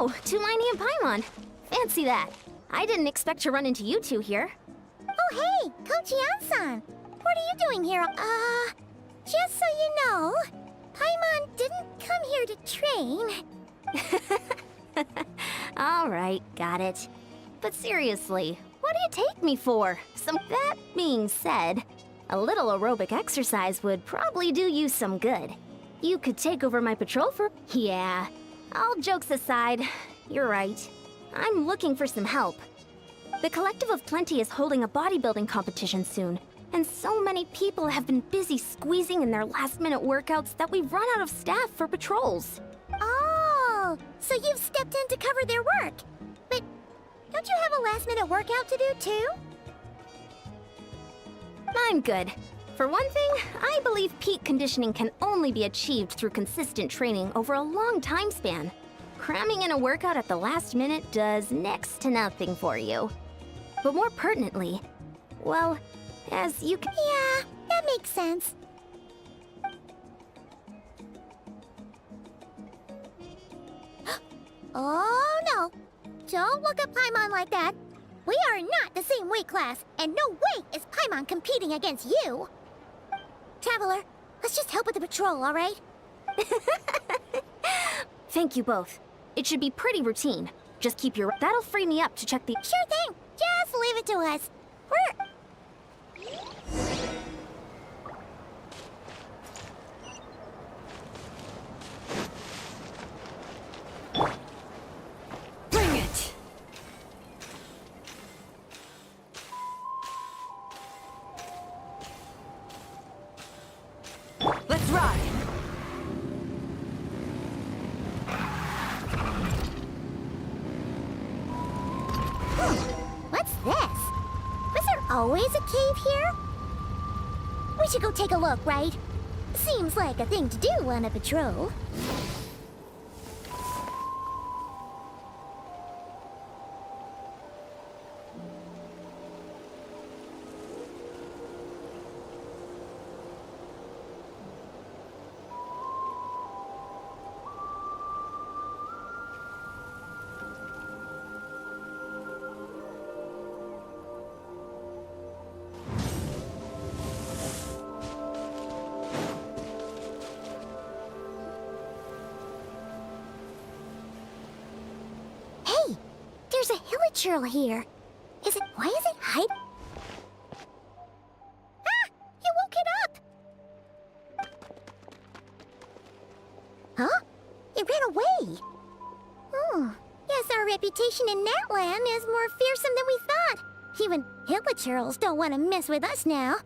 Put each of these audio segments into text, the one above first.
Oh, Tulani and Paimon. Fancy that. I didn't expect to run into you two here. Oh, hey, Coach Yan-san. What are you doing here? Just so you know, Paimon didn't come here to train. All right, got it. But seriously, what do you take me for? That being said, a little aerobic exercise would probably do you some good. You could take over my patrol for... Yeah, all jokes aside, you're right. I'm looking for some help. The Collective of Plenty is holding a bodybuilding competition soon, and so many people have been busy squeezing in their last-minute workouts that we've run out of staff for patrols. Oh, so you've stepped in to cover their work. But don't you have a last-minute workout to do, too? I'm good. For one thing, I believe peak conditioning can only be achieved through consistent training over a long time span. Cramming in a workout at the last minute does next to nothing for you. But more pertinently, well, as you can... Yeah, that makes sense. Oh, no. Don't look at Paimon like that. We are not the same weight class, and no way is Paimon competing against you. Traveler, let's just help with the patrol, all right? Thank you both. It should be pretty routine. Just keep your... That'll free me up to check the... Sure thing. Just leave it to us. We're... Bring it! Let's ride! What's this? Was there always a cave here? We should go take a look, right? Seems like a thing to do on a patrol. Hey, there's a hilichurl here. Why is it hiding? Ah, you woke it up. Huh? It ran away. Oh, yes, our reputation in Natland is more fearsome than we thought. Even hilichurls don't want to mess with us now.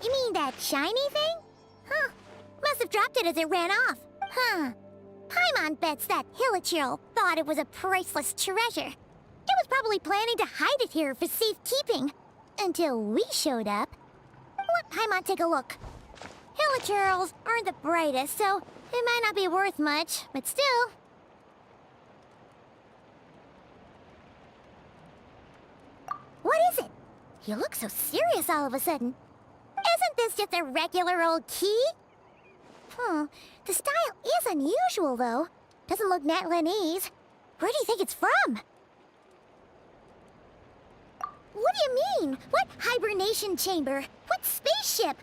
You mean that shiny thing? Huh. Must have dropped it as it ran off. Huh. Paimon bets that hilichurl thought it was a priceless treasure. It was probably planning to hide it here for safekeeping. Until we showed up. Let Paimon take a look. Hilichurls aren't the brightest, so it might not be worth much, but still. What is it? You look so serious all of a sudden. Isn't this just a regular old key? The style is unusual, though. Doesn't look Natlanese. Where do you think it's from? What do you mean? What hibernation chamber? What spaceship?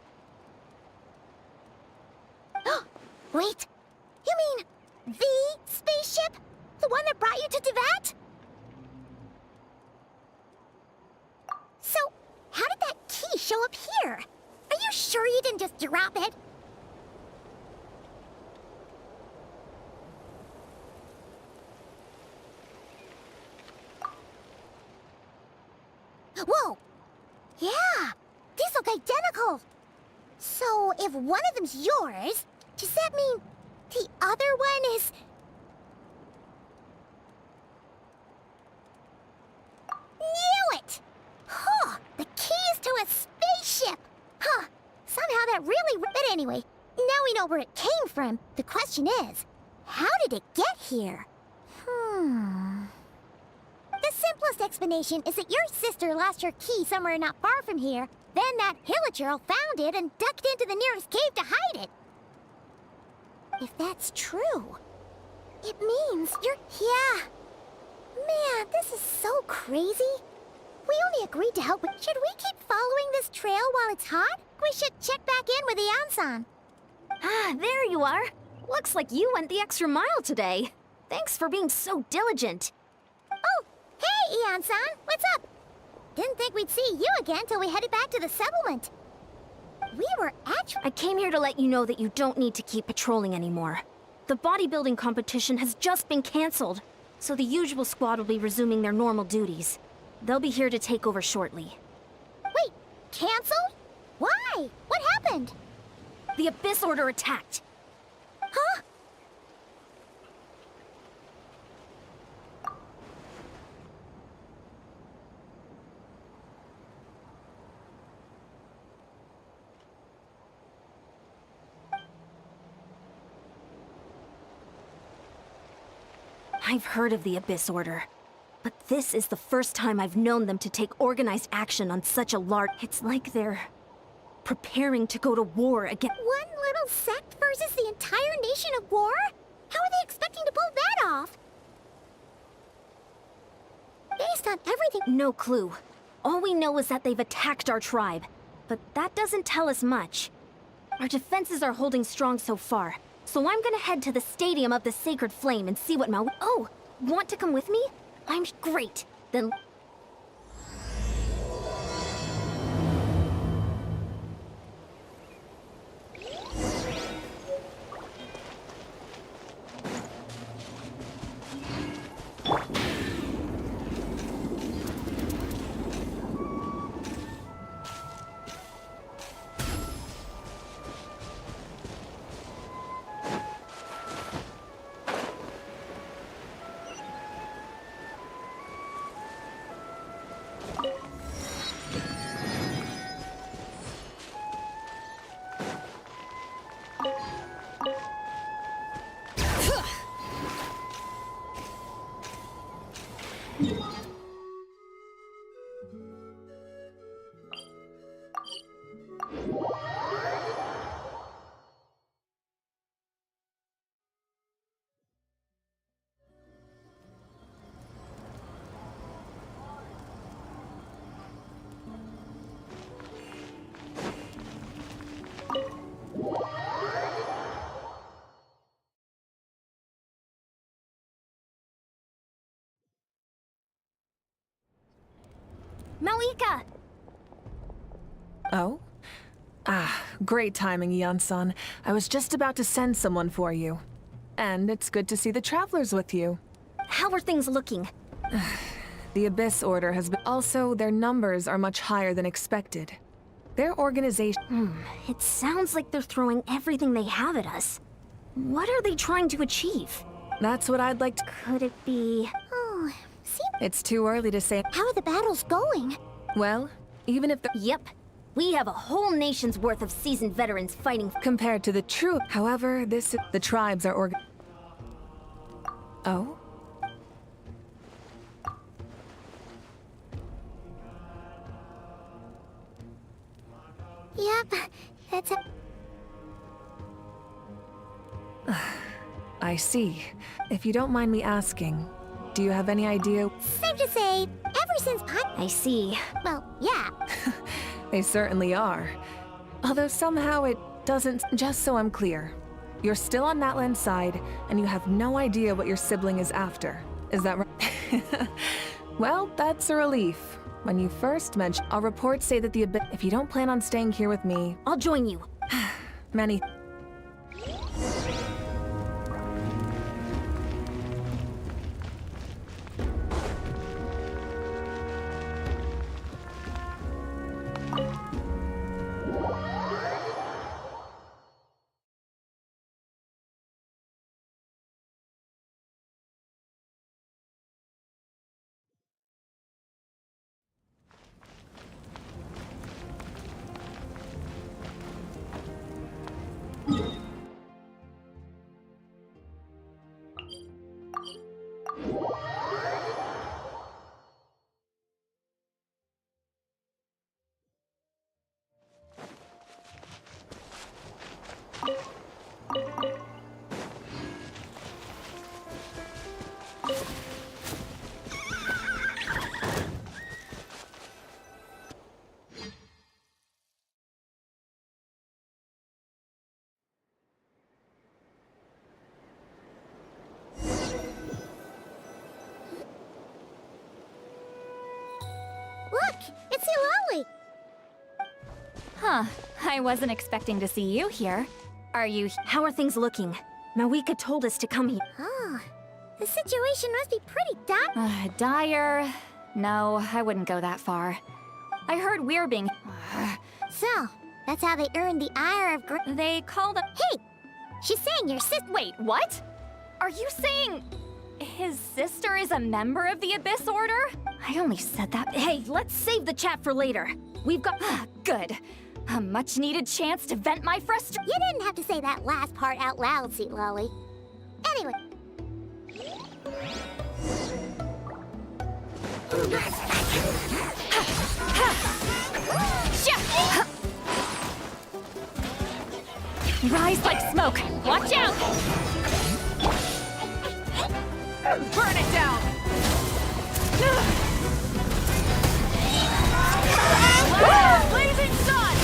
Wait. You mean the spaceship? The one that brought you to Teyvat? So, how did that key show up here? Are you sure you didn't just drop it? Whoa! Yeah! These look identical! So, if one of them's yours, does that mean the other one is... Knew it! Huh! The keys to a spaceship! Huh! Somehow that really... But anyway, now we know where it came from. The question is, how did it get here? The simplest explanation is that your sister lost her key somewhere not far from here. Then that hilichurl found it and ducked into the nearest cave to hide it. If that's true, it means you're... Yeah. Man, this is so crazy. We only agreed to help with... Should we keep following this trail while it's hot? We should check back in with Ian-san. Ah, there you are. Looks like you went the extra mile today. Thanks for being so diligent. Oh, hey, Ian-san. What's up? Didn't think we'd see you again till we headed back to the settlement. We were actually... I came here to let you know that you don't need to keep patrolling anymore. The bodybuilding competition has just been cancelled, so the usual squad will be resuming their normal duties. They'll be here to take over shortly. Wait, canceled? Why? What happened? The Abyss Order attacked. Huh? I've heard of the Abyss Order, but this is the first time I've known them to take organized action on such a large... It's like they're preparing to go to war again. One little sect versus the entire nation of war? How are they expecting to pull that off? Based on everything... No clue. All we know is that they've attacked our tribe, but that doesn't tell us much. Our defenses are holding strong so far, so I'm gonna head to the Stadium of the Sacred Flame and see what Oh, want to come with me? I'm great. Then... Malika! Oh? Ah, great timing, Ian-san. I was just about to send someone for you. And it's good to see the travelers with you. How are things looking? The Abyss Order has been... Also, their numbers are much higher than expected. Their organization... It sounds like they're throwing everything they have at us. What are they trying to achieve? That's what I'd like to... Could it be... Oh, see... It's too early to say... How are the battles going? Well, even if the... Yep. We have a whole nation's worth of seasoned veterans fighting... Compared to the true... However, the tribes are Oh? Yep, that's a... I see. If you don't mind me asking, do you have any idea... Safe to say, ever since I see. Well, yeah. They certainly are. Although somehow it doesn't... Just so I'm clear, you're still on Natlan's side, and you have no idea what your sibling is after. Is that right? Well, that's a relief. When you first mentioned... Our reports say that the Abyss... If you don't plan on staying here with me... I'll join you. Many... Huh. I wasn't expecting to see you here. Are you... How are things looking? Mawika told us to come here. Oh, the situation must be pretty dire. Dire? No, I wouldn't go that far. I heard we're being... So, that's how they earned the ire of They call them... Hey! She's saying your sister. Wait, what? Are you saying... his sister is a member of the Abyss Order? I only said that... Hey, let's save the chat for later. We've got... Good. A much-needed chance to vent my frustration. You didn't have to say that last part out loud, Sweet Lolly. Anyway. Rise like smoke! Watch out! Burn it down! Blazing sun!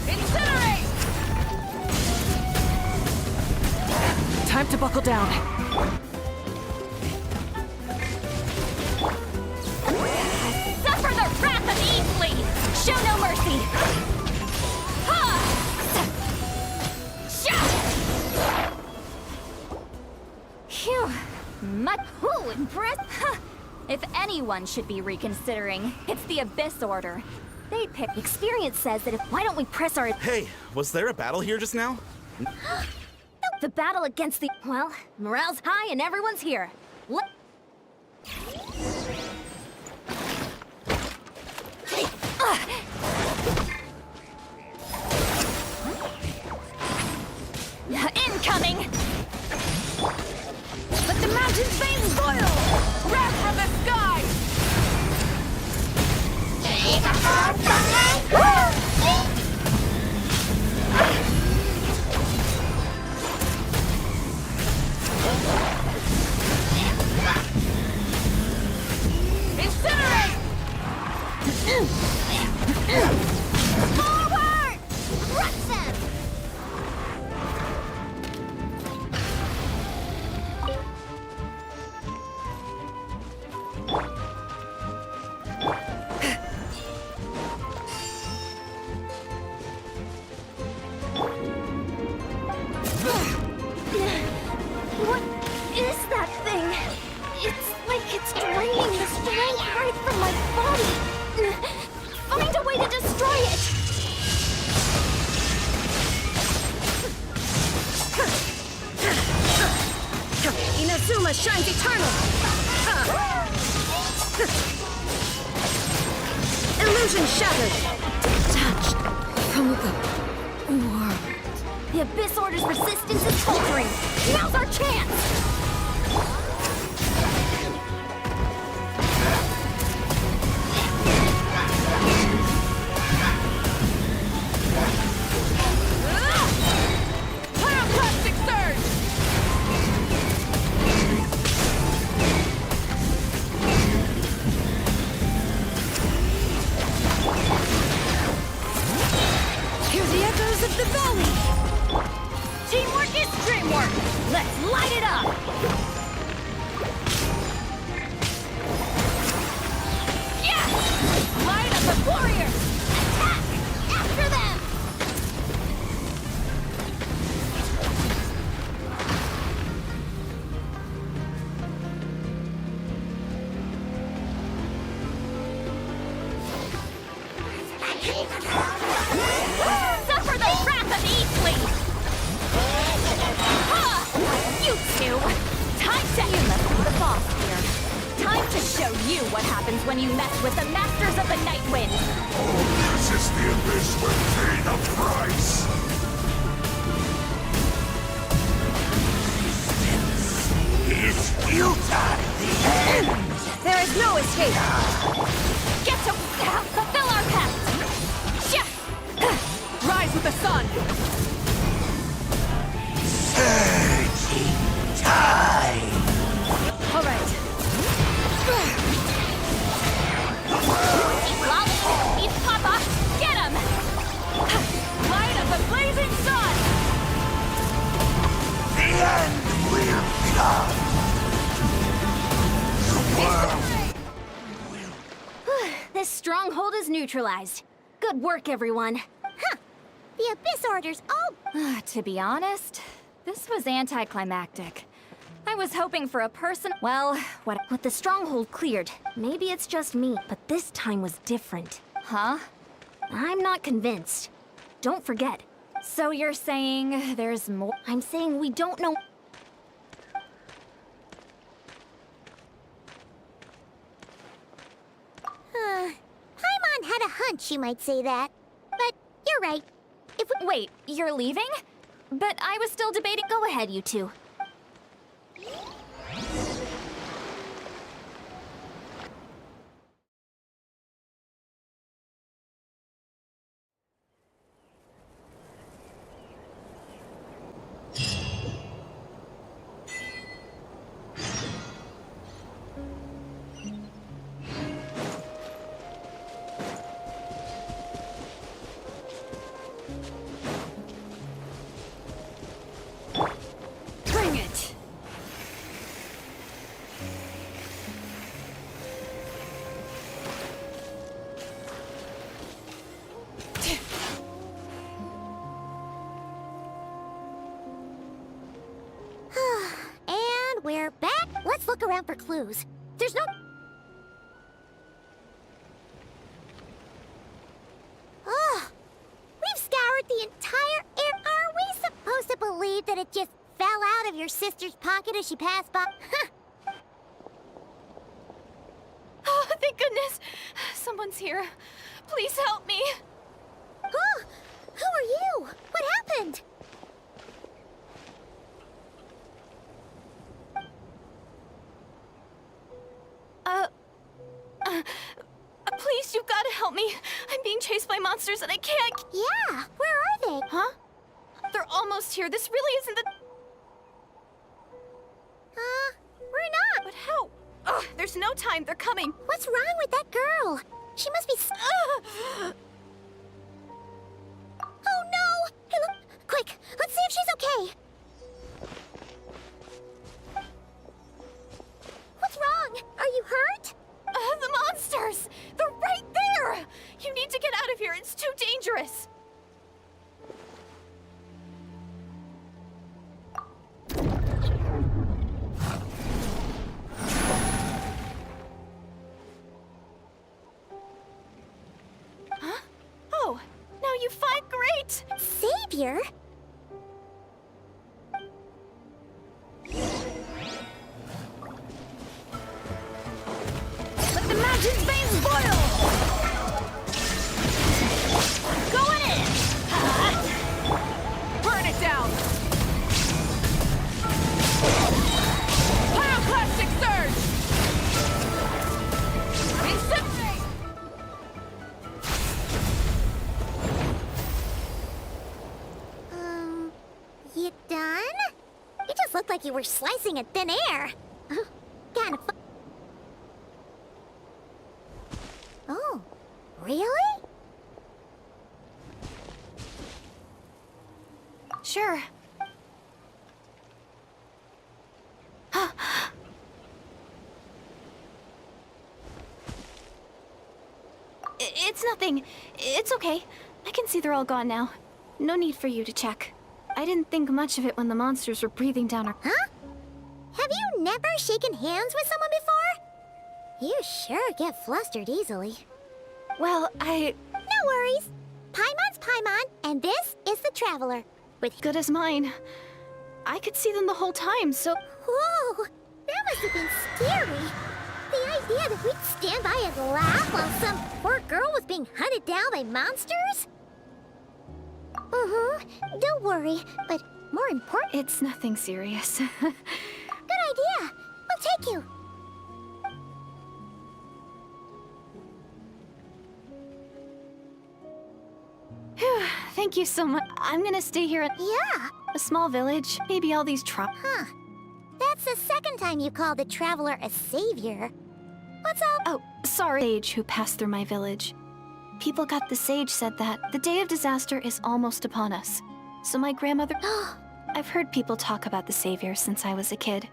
Incinerate! Time to buckle down. Suffer the wrath of Easley! Show no mercy! Ha! Sha! Phew! Whew, impressed! If anyone should be reconsidering, it's the Abyss Order. They pick... Experience says that if... Why don't we press our... Hey, was there a battle here just now? The battle against the... Well, morale's high and everyone's here. Let... Incoming! Let the mountain's veins boil! Wrath from the sky! Incinerate! Forward! Crush them! What is that thing? It's like it's draining the strength right from my body. Find a way to destroy it! Inazuma shines eternal! Illusion shattered! Detached from the world. The Abyss Order's resistance is faltering! Now's our chance! Pyroclastic surge! Hear the echoes of the valley! Teamwork is dreamwork! Let's light it up! Yes! Light up the warriors! Attack! After them! Suffer the wrath of Easley! You two! Time to... You must be the boss here. Time to show you what happens when you mess with the Masters of the Night Wind! This is the Abyss will pay the price! It's futile! The end! There is no escape! Get to... fulfill our pact! Rise with the sun! Surging tide! All right. Lolly! He's Papa! Get him! Light of the blazing sun! The end will come! stronghold is neutralized. Good work, everyone. The Abyss Order's all... To be honest, this was anticlimactic. I was hoping for a person. Well, what? With the stronghold cleared, maybe it's just me, but this time was different. Huh? I'm not convinced. Don't forget. So you're saying there's more? I'm saying we don't know. Paimon had a hunch you might say that. But you're right. If we... Wait, you're leaving? But I was still debating. Go ahead, you two. Bring it! And we're back. Let's look around for clues. There's no... Oh, we've scoured the entire air. Are we supposed to believe that it just fell out of your sister's pocket as she passed by? Oh, thank goodness! Someone's here. Please help me! Oh, who are you? What happened? Please, you've got to help me. I'm being chased by monsters and I can't... Yeah, where are they? Huh? They're almost here. This really isn't the... We're not. But how? Ugh, there's no time. They're coming. What's wrong with that girl? She must be... Oh no! Hey, look! Quick, let's see if she's okay. What's wrong? Are you hurt? The monsters! They're right there! You need to get out of here. It's too dangerous. Huh? Oh, now you fight. Great! Savior? Let the magic's veins boil! Going in! Burn it down! Pyroclastic surge! Incinerate! You done? You just looked like you were slicing at thin air. Kind of fun. Oh, really? Sure. It's nothing. It's okay. I can see they're all gone now. No need for you to check. I didn't think much of it when the monsters were breathing down our... Huh? Have you never shaken hands with someone before? You sure get flustered easily. Well, No worries. Paimon's Paimon, and this is the Traveler. With... good as mine. I could see them the whole time, so... Whoa! That must have been scary. The idea that we'd stand by and laugh while some poor girl was being hunted down by monsters? Don't worry, but more important... It's nothing serious. Good idea. We'll take you. Phew, thank you so much. I'm gonna stay here at Yeah. a small village. Maybe all these Huh. That's the second time you called the Traveler a savior. What's up? Oh, sorry. Sage who passed through my village. People got the sage said that the day of disaster is almost upon us. So my grandmother... I've heard people talk about the savior since I was a kid.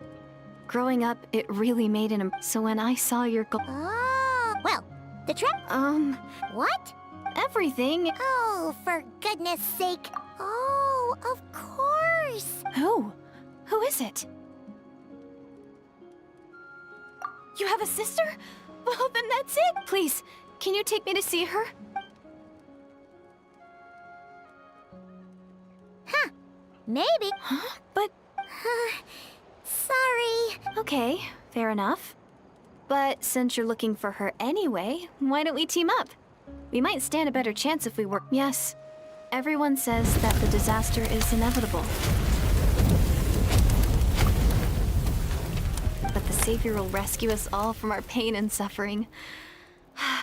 Growing up, it really made an... So when I saw your... Oh, well, The trip? What? Everything. Oh, for goodness sake. Oh, of course. Who? Who is it? You have a sister? Well, then that's it. Please, can you take me to see her? Huh. Maybe. Huh? But, Sorry. okay, fair enough. But since you're looking for her anyway, why don't we team up? We might stand a better chance if we work. Yes, everyone says that the disaster is inevitable. But the Savior will rescue us all from our pain and suffering.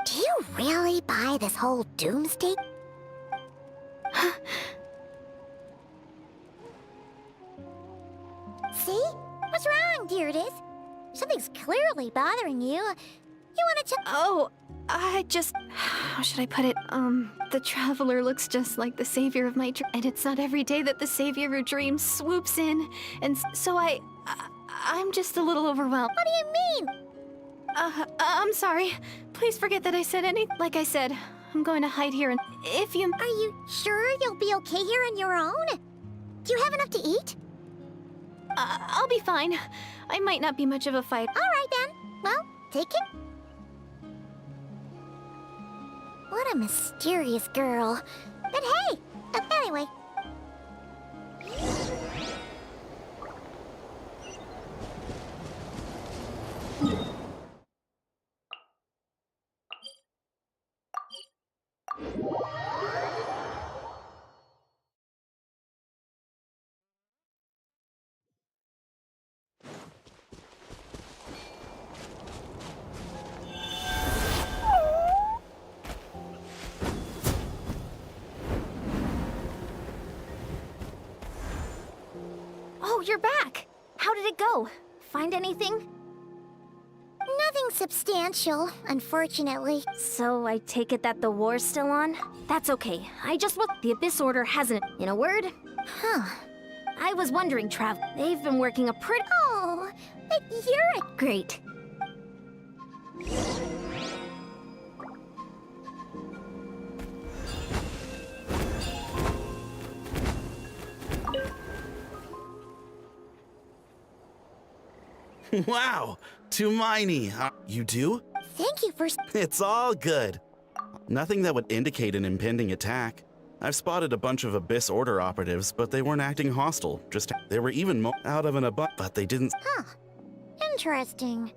Do you really buy this whole doomsday? See? What's wrong, Deirdis? Something's clearly bothering you. You wanna check? Oh, I just... How should I put it? The Traveler looks just like the Savior of my dream. And it's not every day that the Savior of dreams swoops in. And so I'm just a little overwhelmed. What do you mean? I'm sorry. Please forget that I said anything. Like I said, I'm going to hide here and if you... Are you sure you'll be okay here on your own? Do you have enough to eat? I'll be fine. I might not be much of a fight. All right then. Well, take it. What a mysterious girl. But hey, anyway. Oh, you're back! How did it go? Find anything? Nothing substantial, unfortunately. So I take it that the war's still on? That's okay. I just looked. The Abyss Order hasn't. In a word? Huh. I was wondering, Trav. They've been working a pretty. Oh, but you're a... Great. Wow, too miney. You do? Thank you for... It's all good. Nothing that would indicate an impending attack. I've spotted a bunch of Abyss Order operatives, but they weren't acting hostile. Just they were even out of an abundance, but they didn't. Huh. Interesting.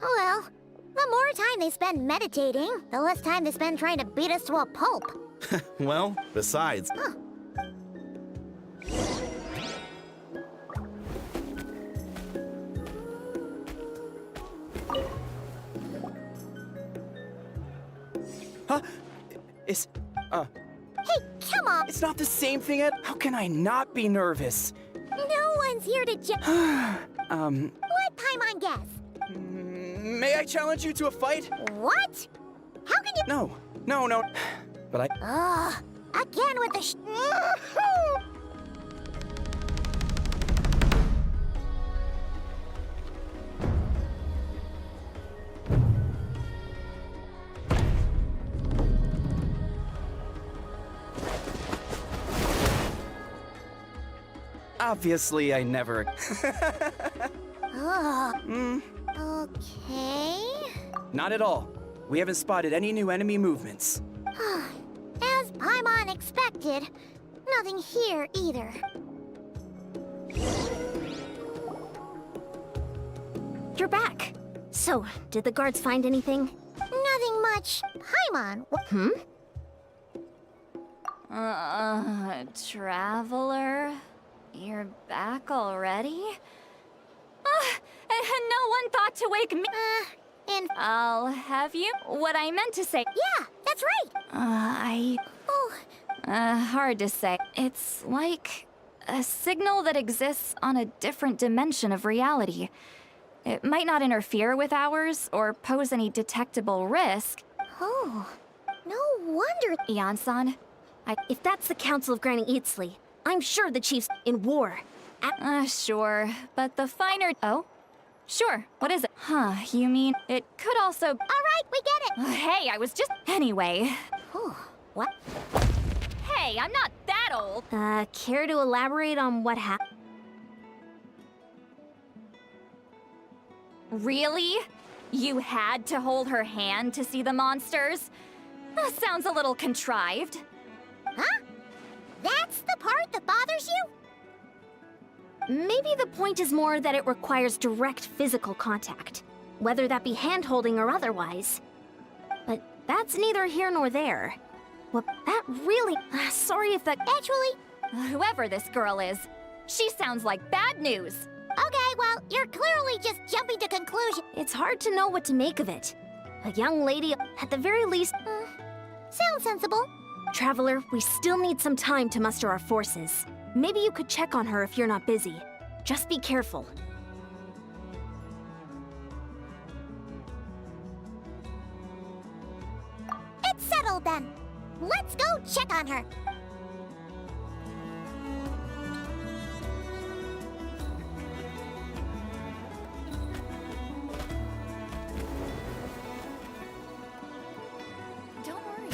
Oh well. The more time they spend meditating, the less time they spend trying to beat us to a pulp. Well, besides. Huh. Huh? Hey, come on! It's not the same thing at... How can I not be nervous? No one's here to Let Paimon guess. May I challenge you to a fight? What? How can you... No. But I... Ugh. Again with the Obviously, I never... Ugh. Okay. Not at all. We haven't spotted any new enemy movements. As Paimon expected, nothing here either. You're back. So, did the guards find anything? Nothing much. Paimon, Traveler? You're back already? And no one thought to wake me. I'll have you. What I meant to say. Yeah, that's right. Hard to say. It's like a signal that exists on a different dimension of reality. It might not interfere with ours or pose any detectable risk. Oh, no wonder. Ian-san, If that's the Council of Granny Eatsley, I'm sure the chief's in war. Sure, but the finer... Oh? Sure, what is it? You mean it could also... All right, we get it. Hey, I was just... Anyway. Whew, what? Hey, I'm not that old. Care to elaborate on what happened? Really? You had to hold her hand to see the monsters? That sounds a little contrived. Huh? That's the part that bothers you? Maybe the point is more that it requires direct physical contact, whether that be hand-holding or otherwise. But that's neither here nor there. Well, that really... sorry if that... Actually, Whoever this girl is, she sounds like bad news. okay, well, you're clearly just jumping to conclusions. It's hard to know what to make of it. A young lady, at the very least... Sounds sensible. Traveler, we still need some time to muster our forces. Maybe you could check on her if you're not busy. Just be careful. It's settled then. Let's go check on her. Don't worry.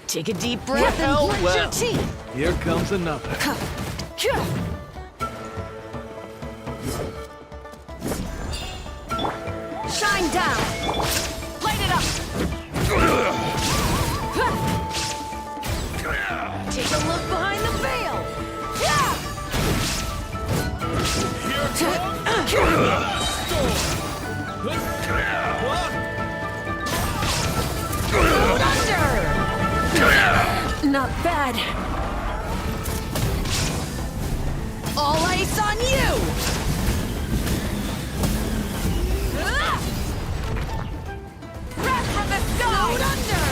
Take a deep breath and clench your teeth. Here comes another. Shine down. Light it up. Take a look behind the veil. Load under. Not bad. All ice on you. Wrath from the sky. Load under.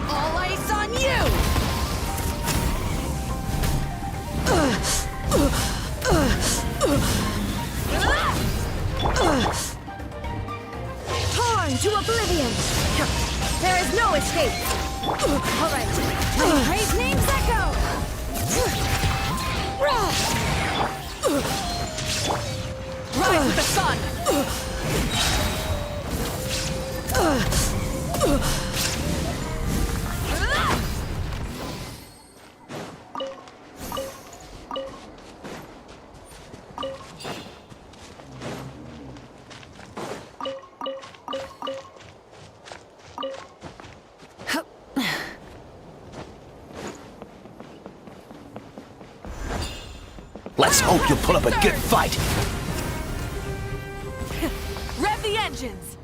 All ice on you. Torn to oblivion! There is no escape! Alright, praise names echo! Rise with the sun. Let's hope you'll put up a good fight. Rev the engines.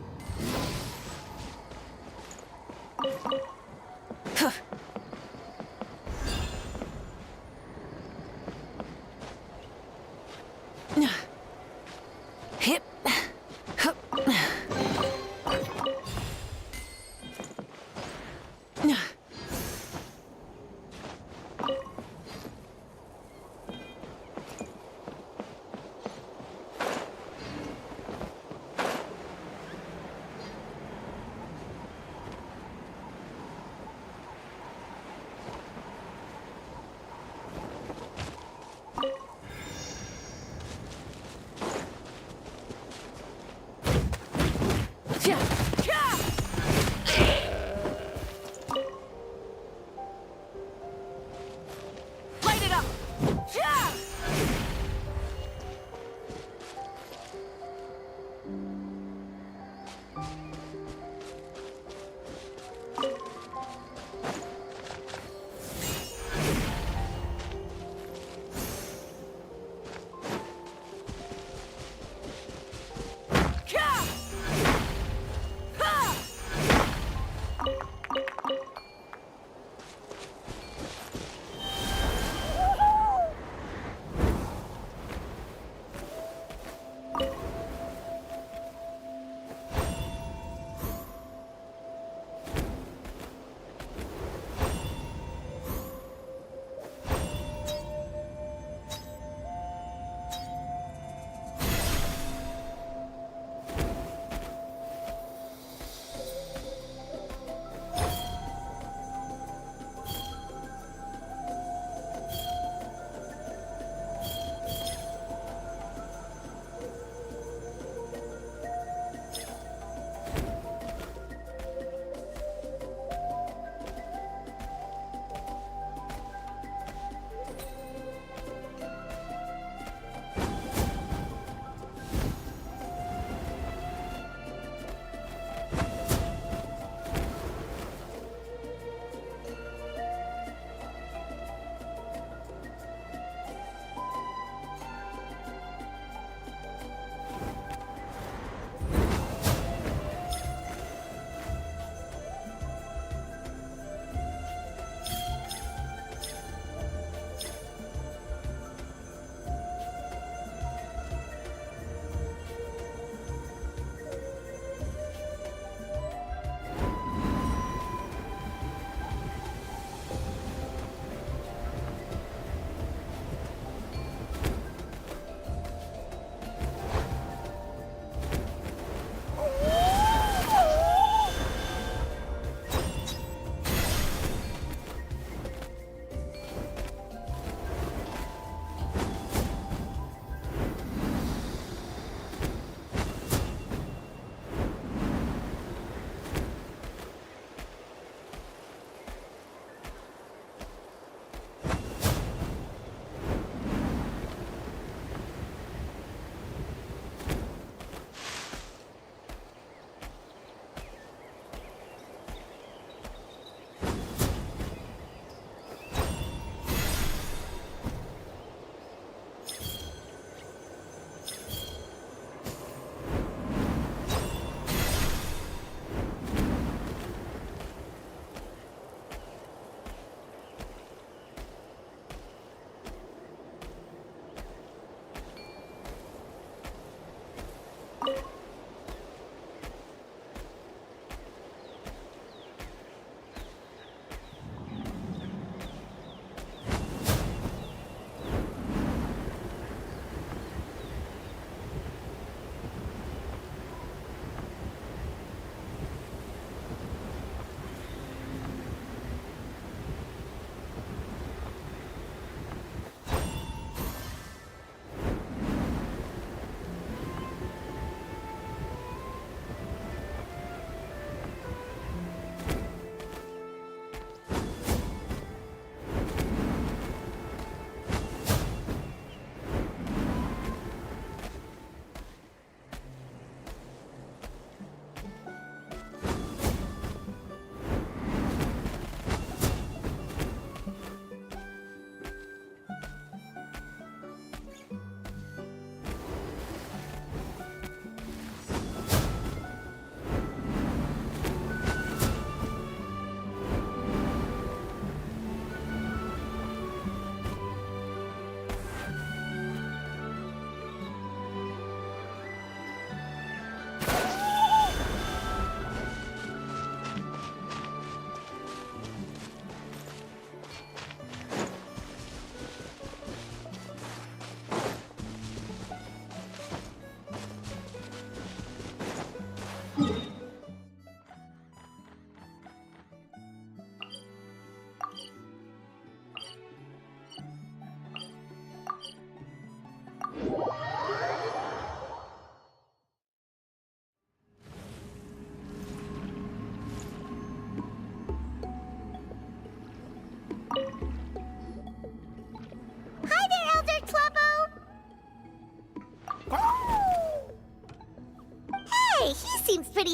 Hip.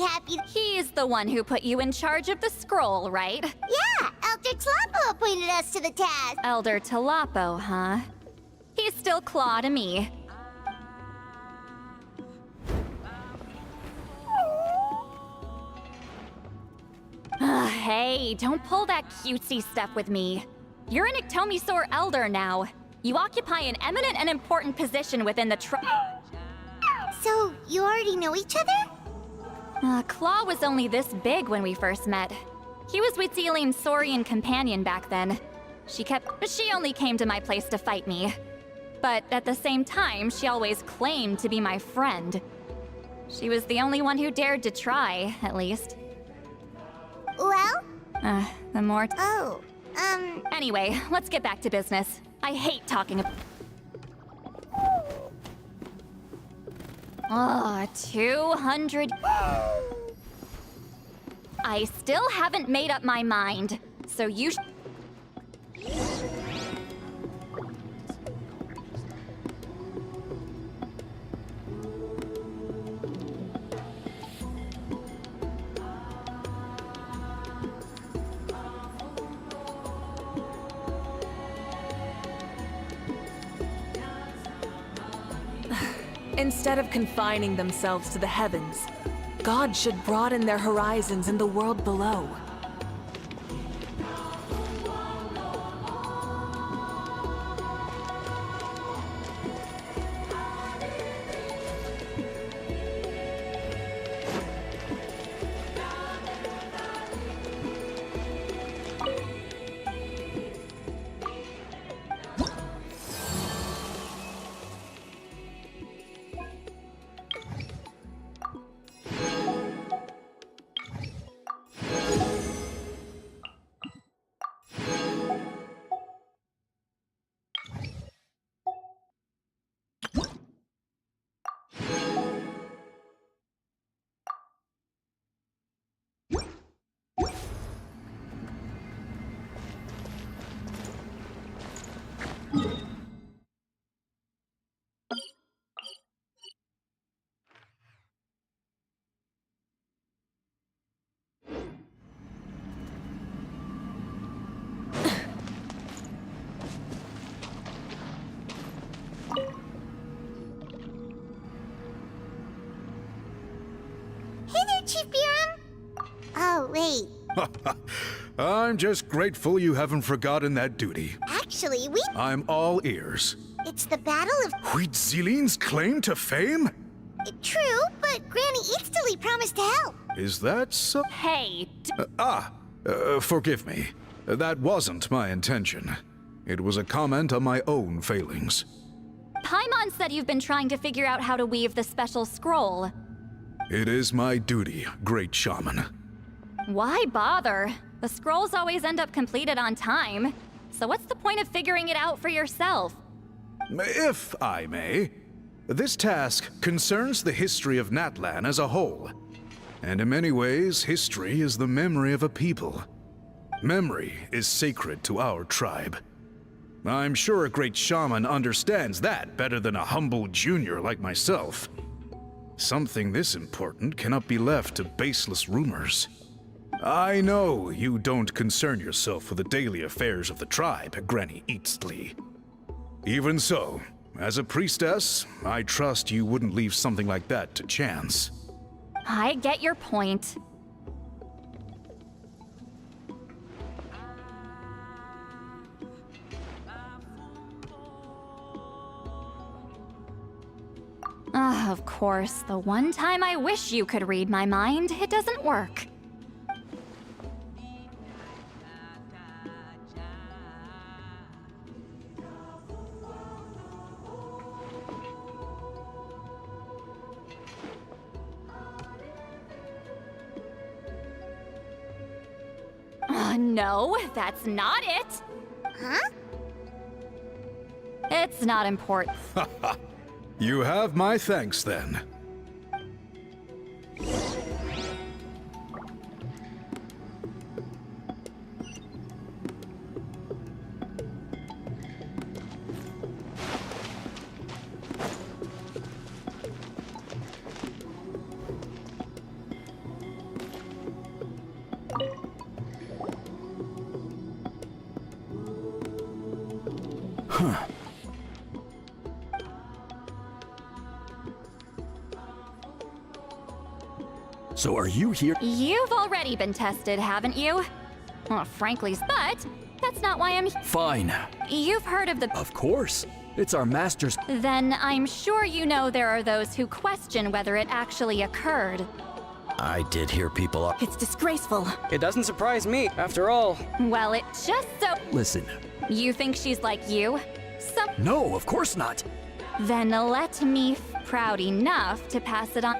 happy. He's the one who put you in charge of the scroll, right? Yeah, Elder Tlapo appointed us to the task. Elder Tlapo, huh? He's still Claw to me. Hey, don't pull that cutesy stuff with me. You're an Iktomisaur Elder now. You occupy an eminent and important position within the So, you already know each other? Claw was only this big when we first met. He was Witzilin's Saurian companion back then. She only came to my place to fight me. But at the same time, she always claimed to be my friend. She was the only one who dared to try, at least. Well? The more... Anyway, let's get back to business. I hate talking about... 200... I still haven't made up my mind, so you Instead of confining themselves to the heavens, God should broaden their horizons in the world below. Chief Biram? Oh, wait. I'm just grateful you haven't forgotten that duty. Actually, I'm all ears. It's the Battle of... Huitzilin's claim to fame? True, but Granny Eatstily promised to help. Is that so? Hey, forgive me. That wasn't my intention. It was a comment on my own failings. Paimon said you've been trying to figure out how to weave the special scroll. It is my duty, great shaman. Why bother? The scrolls always end up completed on time. So what's the point of figuring it out for yourself? If I may, this task concerns the history of Natlan as a whole. And in many ways, history is the memory of a people. Memory is sacred to our tribe. I'm sure a great shaman understands that better than a humble junior like myself. Something this important cannot be left to baseless rumors. I know you don't concern yourself with the daily affairs of the tribe, Granny Eatstily. Even so, as a priestess, I trust you wouldn't leave something like that to chance. I get your point. Of course, the one time I wish you could read my mind, it doesn't work. No, that's not it. Huh? It's not important. You have my thanks, then. So are you here? You've already been tested, haven't you? Well, frankly, but that's not why I'm here. Fine. You've heard of the... Of course. It's our master's... Then I'm sure you know there are those who question whether it actually occurred. I did hear people... It's disgraceful. It doesn't surprise me, after all. Well, it just so... Listen. You think she's like you? No, of course not. Then let me proud enough to pass it on.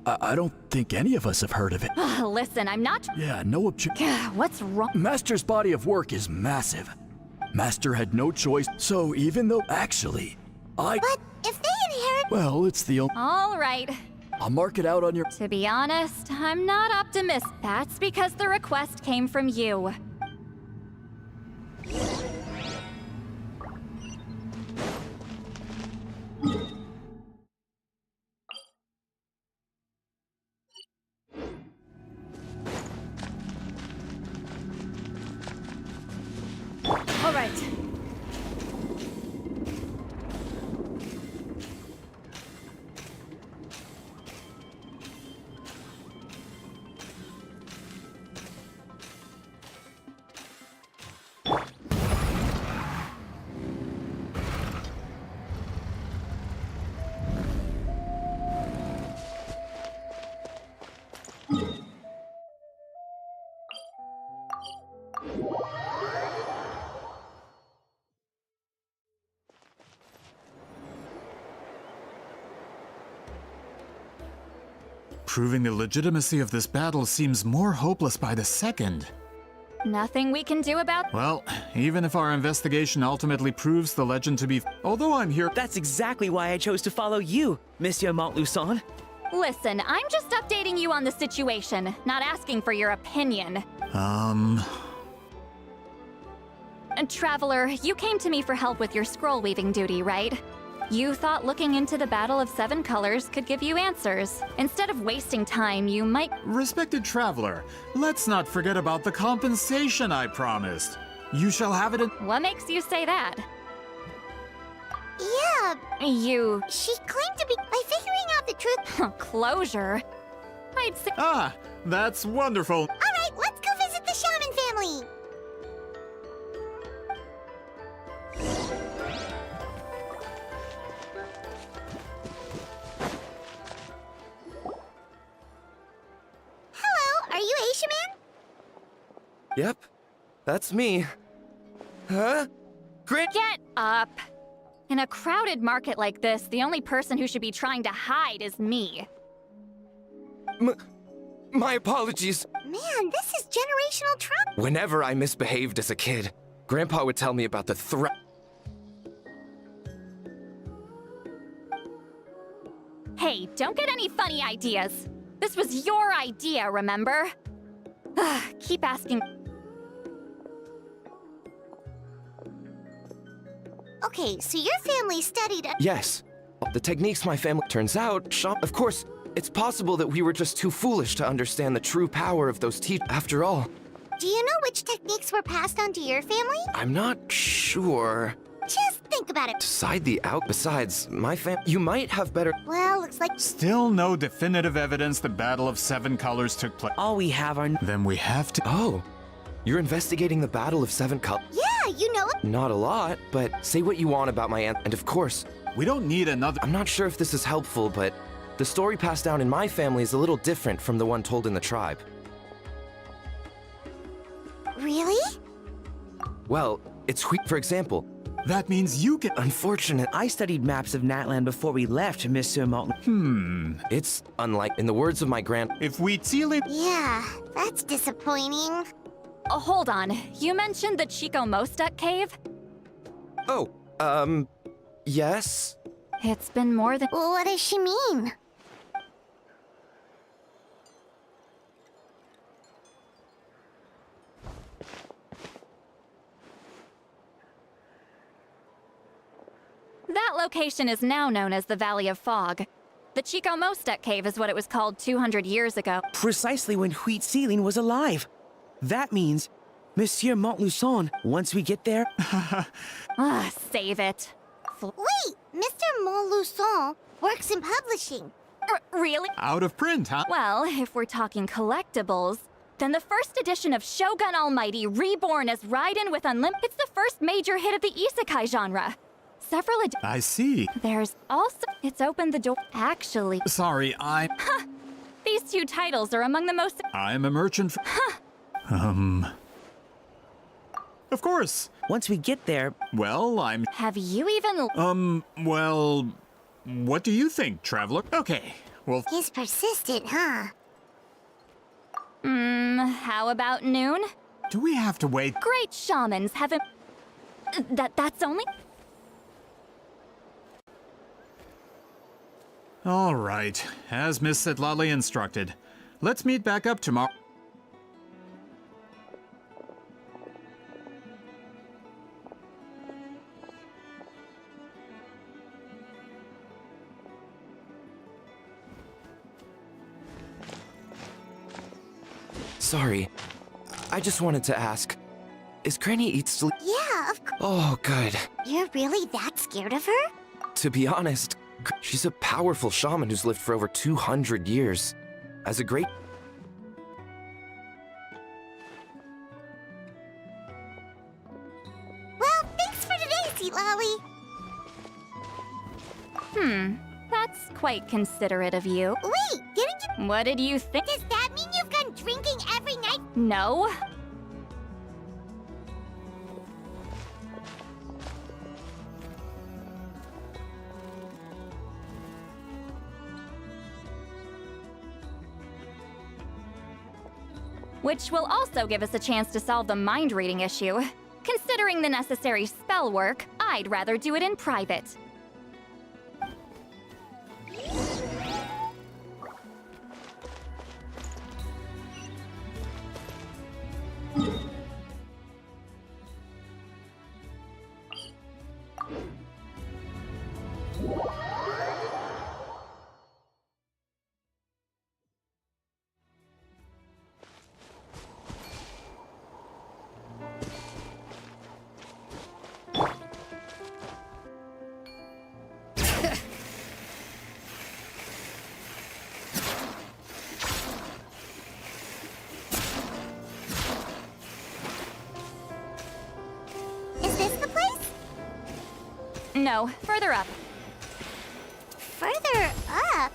I don't think any of us have heard of it. Listen, I'm not... Yeah, no objection. What's wrong? Master's body of work is massive. Master had no choice, so even though... Actually, But if they inherit... Well, it's the only... All right. I'll mark it out on your... To be honest, I'm not optimistic. That's because the request came from you. All right. Proving the legitimacy of this battle seems more hopeless by the second. Nothing we can do about... Well, even if our investigation ultimately proves the legend to be... Although I'm here... That's exactly why I chose to follow you, Monsieur Montluçon. Listen, I'm just updating you on the situation, not asking for your opinion. Traveler, you came to me for help with your scroll weaving duty, right? You thought looking into the Battle of Seven Colors could give you answers. Instead of wasting time, you might... Respected traveler, let's not forget about the compensation I promised. You shall have it in... What makes you say that? Yeah, You... she claimed to be... By figuring out the truth... Closure? I'd say... Ah, that's wonderful. Alright, let's go visit the shaman family! Hello, are you Asia Man? Yep, that's me. Huh? Grit? Get up! In a crowded market like this, the only person who should be trying to hide is me. My apologies. Man, this is generational trauma. Whenever I misbehaved as a kid, Grandpa would tell me about the threat. Hey, don't get any funny ideas. This was your idea, remember? Keep asking. Okay, so your family studied... Yes, the techniques my family... Turns out, of course, it's possible that we were just too foolish to understand the true power of those teachers. After all, Do you know which techniques were passed on to your family? I'm not sure. Just think about it. Decide the out. Besides, you might have better... Well, looks like... Still no definitive evidence the Battle of Seven Colors took place. All we have are... Then we have to... Oh, you're investigating the Battle of Seven Colors? Yeah, you know it. Not a lot, but say what you want about my aunt. And of course, We don't need another... I'm not sure if this is helpful, but the story passed down in my family is a little different from the one told in the tribe. Really? Well, for example, That means you can... unfortunate. I studied maps of Natlan before we left, Monsieur Montluçon. It's unlike, in the words of my If we seal it... Yeah, that's disappointing. Hold on. You mentioned the Chico Mostek cave? Oh, yes? It's been more than... Well, what does she mean? location is now known as the Valley of Fog. The Chico Mostek Cave is what it was called 200 years ago. Precisely when Wheat Ceiling was alive. That means, Monsieur Montluçon, once we get there... Save it. Wait, Mr. Montluçon works in publishing. Really? Out of print, huh? Well, if we're talking collectibles, then the first edition of Shogun Almighty Reborn as Raiden with Unlimited, it's the first major hit of the isekai genre. Several I see. There's also, it's opened the door. Actually, Sorry, these two titles are among the most. I'm a merchant Of course. Once we get there... Well, Have you even... well... What do you think, traveler? Okay, well... He's persistent, huh? How about noon? Do we have to wait? Great shamans haven't... That's only... All right, as Miss Setlali instructed. Let's meet back up tomorrow. Sorry. I just wanted to ask. Is Granny Eat still... Yeah, of course. Oh, good. You're really that scared of her? To be honest, she's a powerful shaman who's lived for over 200 years. As a great... Well, thanks for today, Sweet Lolly. That's quite considerate of you. Wait, didn't you... What did you think? Does that mean you've gone drinking every night? No. Which will also give us a chance to solve the mind reading issue. Considering the necessary spell work, I'd rather do it in private. Is this the place? No, further up. Further up?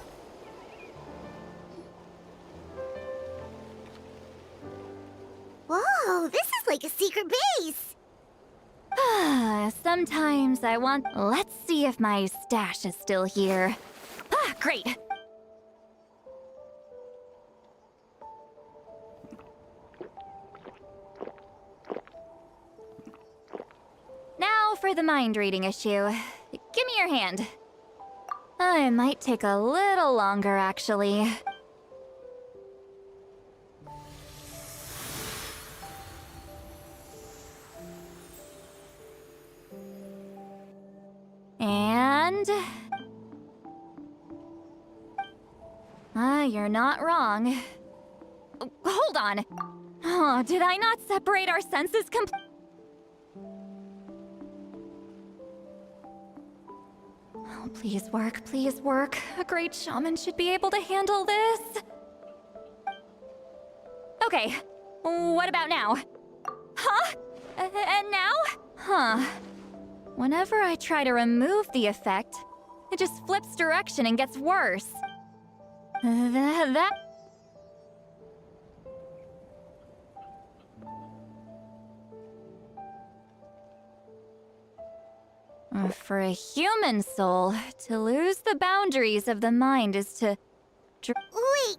Whoa, this is like a secret base. Sometimes I want... Let's see if my stash is still here. Great. Now for the mind reading issue. Give me your hand. It might take a little longer, actually. And... you're not wrong. Hold on. Oh, did I not separate our senses Oh, please work, please work. A great shaman should be able to handle this. Okay, what about now? Huh? And now? Huh. Whenever I try to remove the effect, it just flips direction and gets worse. That... For a human soul, to lose the boundaries of the mind is to... Wait.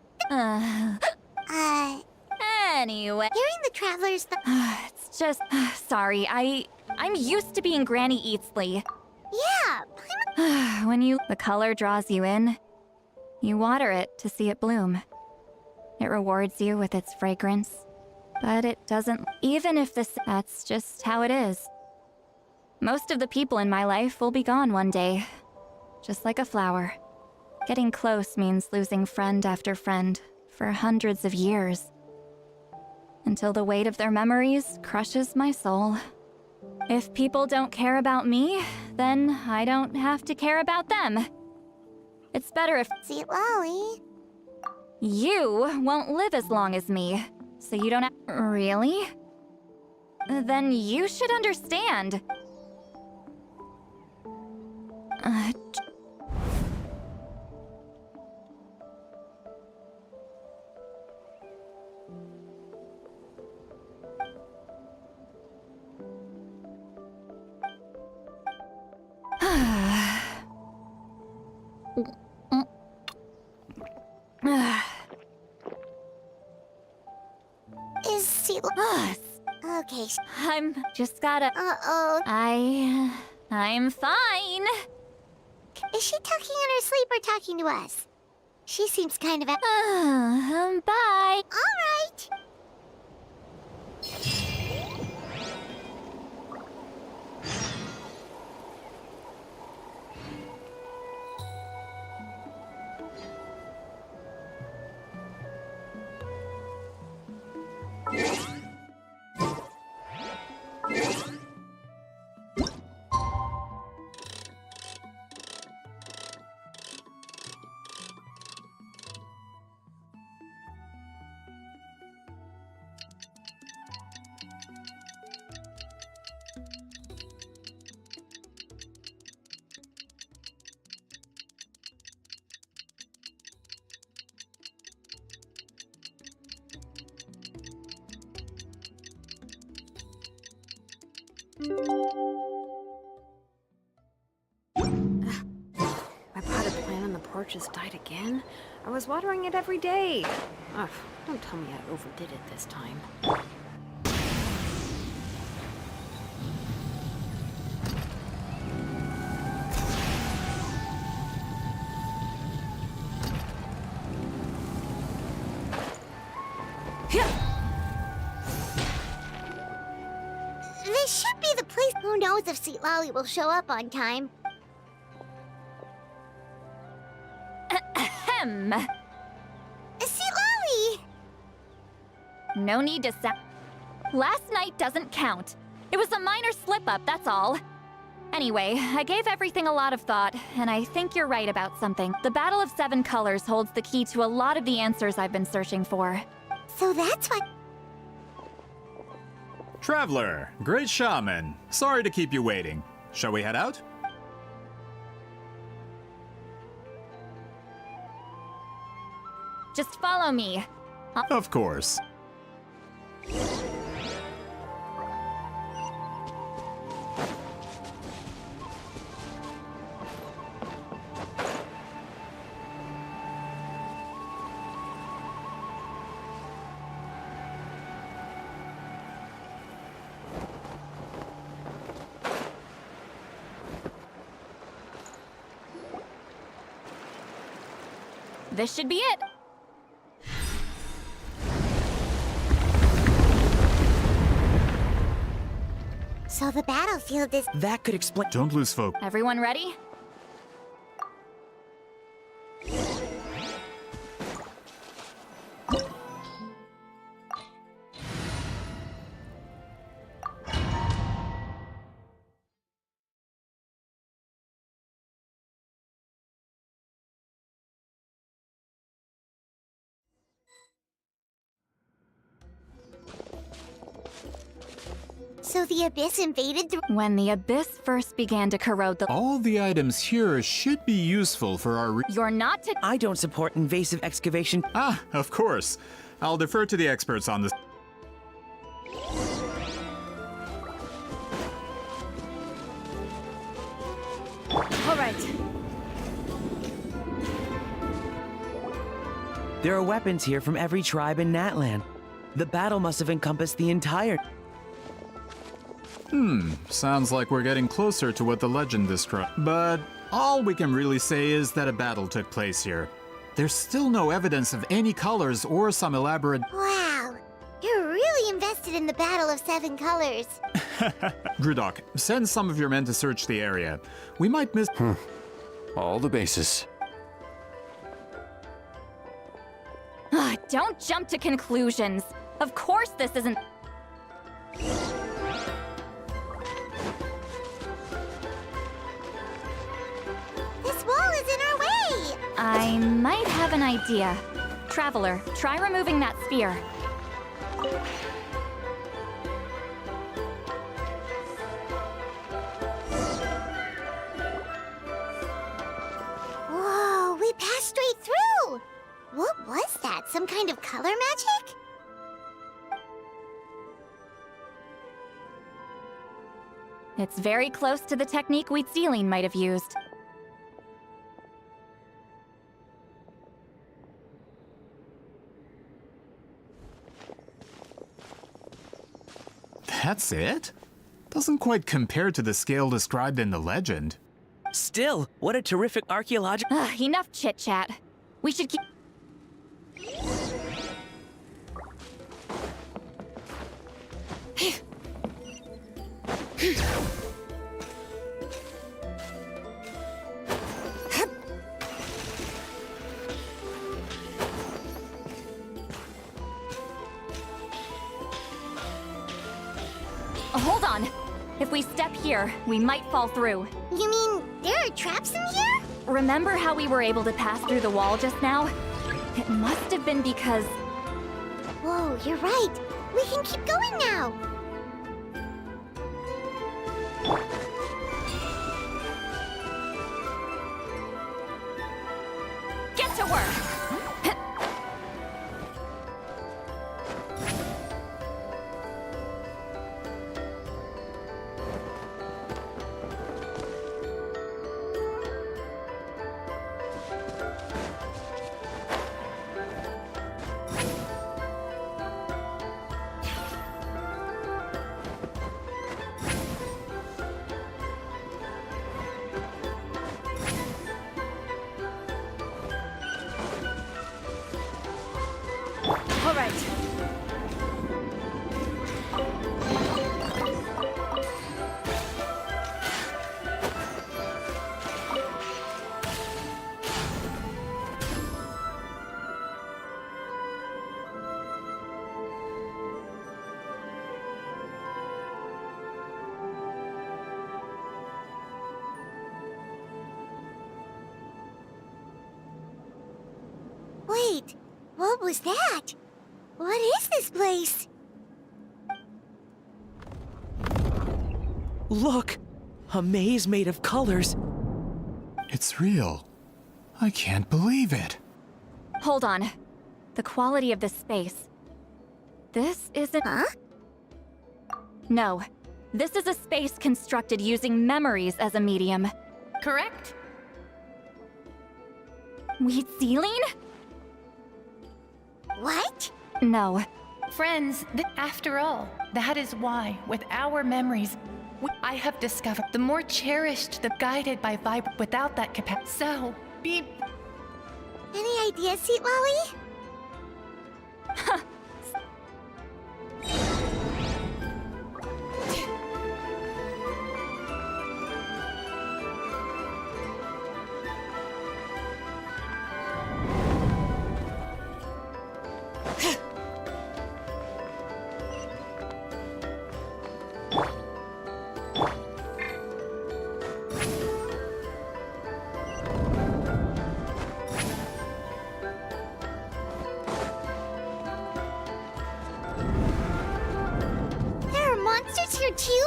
Anyway... Hearing the travelers... It's just... Sorry, I'm used to being Granny Eatsley. Yeah, When the color draws you in, you water it to see it bloom. It rewards you with its fragrance, but it doesn't... Even if that's just how it is. Most of the people in my life will be gone one day, just like a flower. Getting close means losing friend after friend for hundreds of years. Until the weight of their memories crushes my soul. If people don't care about me, then I don't have to care about them. It's better if See, Lolly. you won't live as long as me, so you don't Really? Then you should understand. Is she... Okay. I'm just gotta... Uh-oh. I'm fine. Is she talking in her sleep or talking to us? She seems kind of... Bye. All right. My potted plant on the porch has died again. I was watering it every day. Ugh, don't tell me I overdid it this time. This should be the place. Who knows if Sweet Lolly will show up on time? Ahem. Sweet Lolly! No need to sound. Last night doesn't count. It was a minor slip-up, that's all. Anyway, I gave everything a lot of thought, and I think you're right about something. The Battle of Seven Colors holds the key to a lot of the answers I've been searching for. So that's why... Traveler, great shaman. Sorry to keep you waiting. Shall we head out? Just follow me. Of course. This should be it. So the battlefield is... That could explain... Don't lose focus. Everyone ready? So the Abyss invaded the... When the Abyss first began to corrode the... All the items here should be useful for our You're not to... I don't support invasive excavation. Ah, of course. I'll defer to the experts on this. All right. There are weapons here from every tribe in Natlan. The battle must have encompassed the entire... Sounds like we're getting closer to what the legend describes. But all we can really say is that a battle took place here. There's still no evidence of any colors or some elaborate... Wow. You're really invested in the Battle of Seven Colors. Grudok, send some of your men to search the area. We might miss... all the bases. Don't jump to conclusions. Of course this isn't... This wall is in our way! I might have an idea. Traveler, try removing that sphere. Whoa, we passed straight through! What was that? Some kind of color magic? It's very close to the technique Wheatsealing might have used. That's it? Doesn't quite compare to the scale described in the legend. Still, what a terrific archaeological... Enough chit-chat. We should keep... Hold on. If we step here, we might fall through. You mean there are traps in here? Remember how we were able to pass through the wall just now? It must have been because... Whoa, you're right. We can keep going now. Get to work! All right. Wait, what was that? What is this place? Look! A maze made of colors. It's real. I can't believe it. Hold on. The quality of this space. This isn't... Huh? No. This is a space constructed using memories as a medium. Correct? Wheatsealing? What? No. Friends, after all, that is why, with our memories, I have discovered the more cherished, the guided by vibe without that capacity. So, be... Any ideas, Sweet Lolly? Monsters here too?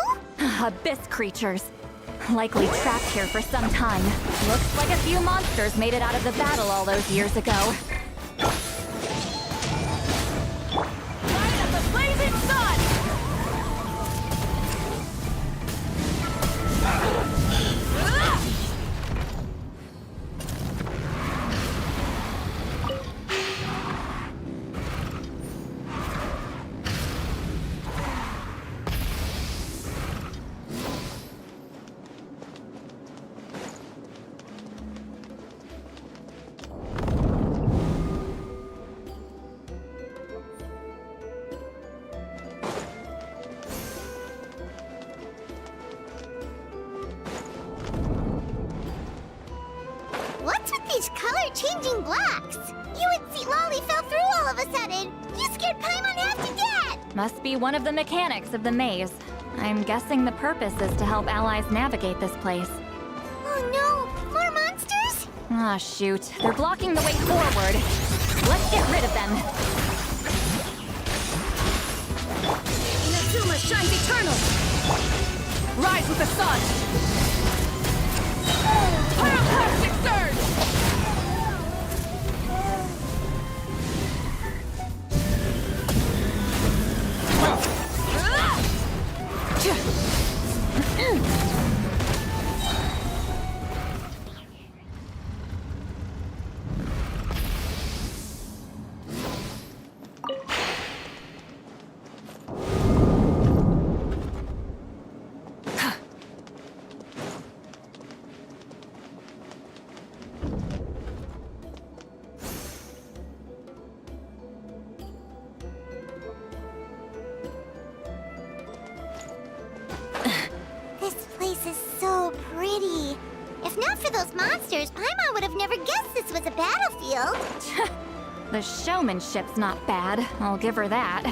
Abyss creatures. Likely trapped here for some time. Looks like a few monsters made it out of the battle all those years ago. Light up the blazing sun! these color-changing blocks? You and see Lolly fell through all of a sudden. You scared Paimon half to death. Must be one of the mechanics of the maze. I'm guessing the purpose is to help allies navigate this place. Oh no, more monsters? Ah, shoot. They're blocking the way forward. Let's get rid of them. Inazuma shines eternal! Rise with the sun! Pyroclastic surge! This place is so pretty. If not for those monsters, Paimon would have never guessed this was a battlefield. The showmanship's not bad. I'll give her that.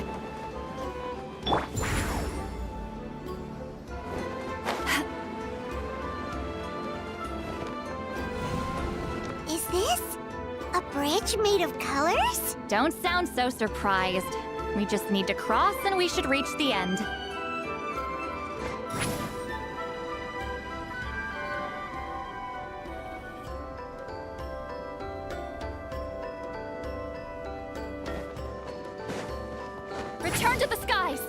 Is this a bridge made of colors? Don't sound so surprised. We just need to cross and we should reach the end. Return to the skies!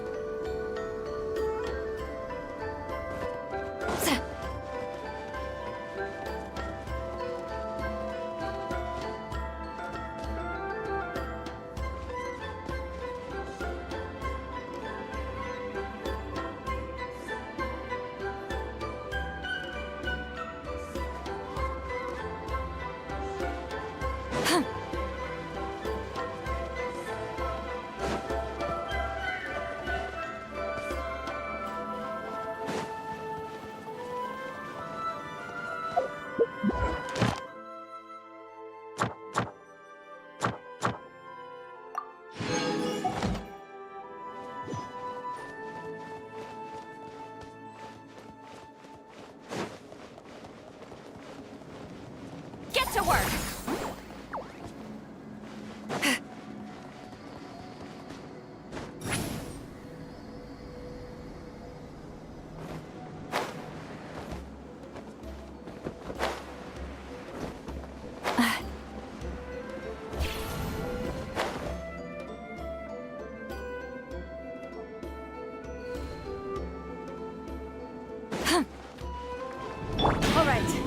Get to work! All right.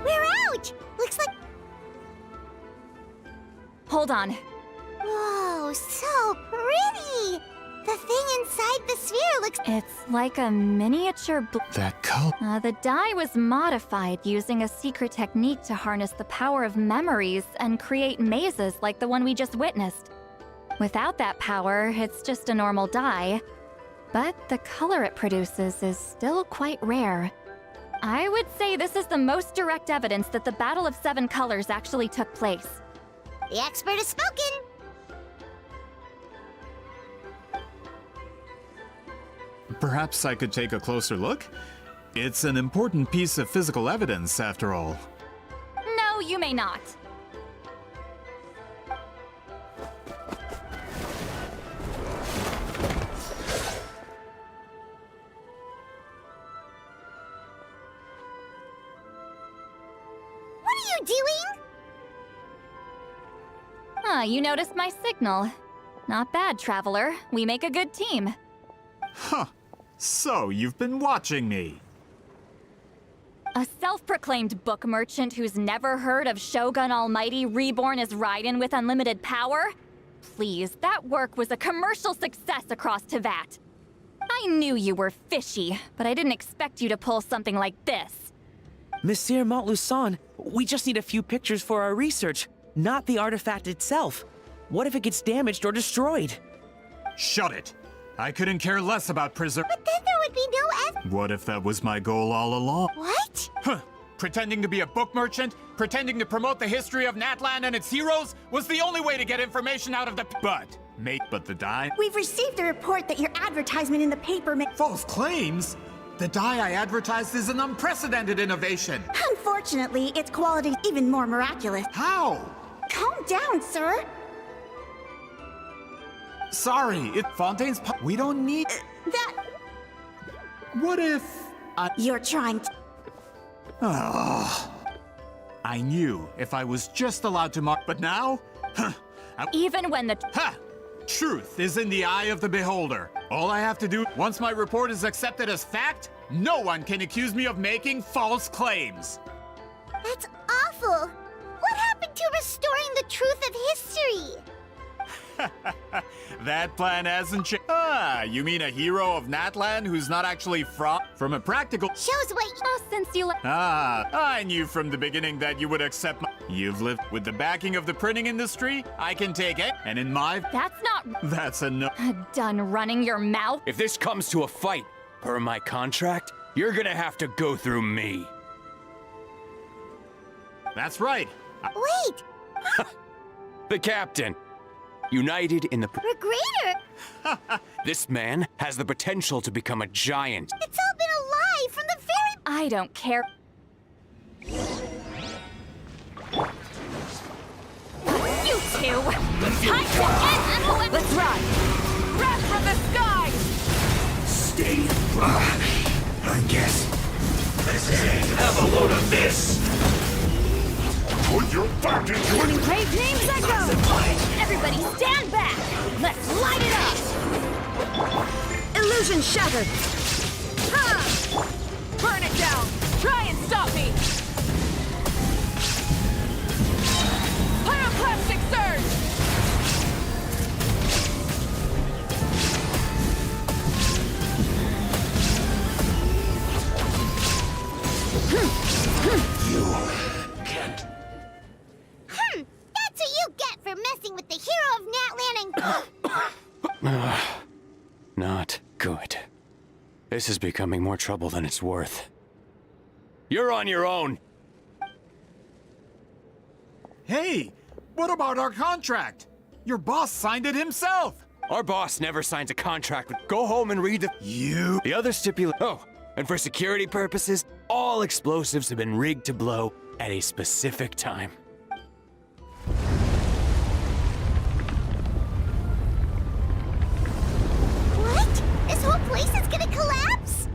We're out! Looks like... Hold on. Whoa, so pretty! The thing inside the sphere looks... It's like a miniature That color. the dye was modified using a secret technique to harness the power of memories and create mazes like the one we just witnessed. Without that power, it's just a normal dye. But the color it produces is still quite rare. I would say this is the most direct evidence that the Battle of Seven Colors actually took place. The expert has spoken! Perhaps I could take a closer look? It's an important piece of physical evidence, after all. No, you may not. What are you doing? Ah, you noticed my signal. Not bad, Traveler. We make a good team. Huh. So, you've been watching me. A self-proclaimed book merchant who's never heard of Shogun Almighty reborn as Raiden with unlimited power? Please, that work was a commercial success across Tevat. I knew you were fishy, but I didn't expect you to pull something like this. Monsieur Montluçon, we just need a few pictures for our research. not the artifact itself. What if it gets damaged or destroyed? Shut it! I couldn't care less about preserve. But then there would be no What if that was my goal all along? What? Huh. Pretending to be a book merchant, pretending to promote the history of Natlan and its heroes was the only way to get information out of the but the dye? We've received a report that your advertisement in the paper False claims? The dye I advertised is an unprecedented innovation. Unfortunately, its quality is even more miraculous. How? Calm down, sir. Sorry, Fontaine's we don't need... That... What if... You're trying to... Oh. I knew if I was just allowed to mark, but now? Huh. Even when the... Ha! Truth is in the eye of the beholder. All I have to do, once my report is accepted as fact, no one can accuse me of making false claims. That's awful. What happened to restoring the truth of history? That plan hasn't changed. You mean a hero of Natlan who's not actually from a practical... Shows what since you I knew from the beginning that you would accept You've lived with the backing of the printing industry. I can take it. And in my... That's not... That's enough. Done running your mouth? If this comes to a fight, per my contract, you're gonna have to go through me. That's right. Wait! The captain. United in the... Regrader! This man has the potential to become a giant. It's all been a lie from the very... I don't care. You two! Time to end... Let's run! Wrath from the sky! Stay. I guess. Have a load of this! Put your back into it! Great names I go! Everybody stand back! Let's light it up! Illusion shattered! Ha! Burn it down! Try and stop me! Pyroclastic surge! You can't. That's what you get for messing with the hero of Natlan and... Not good. This is becoming more trouble than it's worth. You're on your own! Hey, what about our contract? Your boss signed it himself! Our boss never signs a contract. Go home and read the other stipulation. Oh, and for security purposes, all explosives have been rigged to blow at a specific time. What? This whole place is gonna collapse?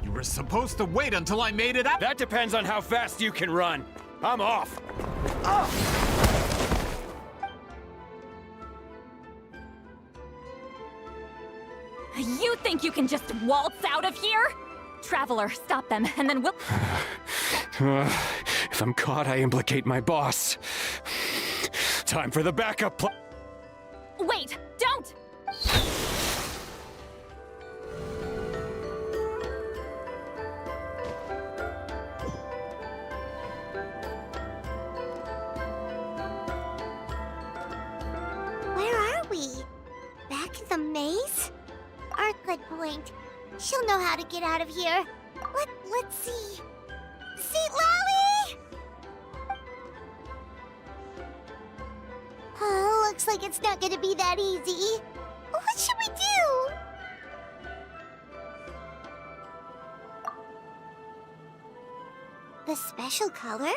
You were supposed to wait until I made it up. That depends on how fast you can run. I'm off. You think you can just waltz out of here? Traveler, stop them, and then we'll... If I'm caught, I implicate my boss. Time for the backup plan. Wait, don't! Where are we? Back in the maze? Good point. She'll know how to get out of here. Let's see. St. Lally! Oh, looks like it's not gonna be that easy. What should we do? The special color?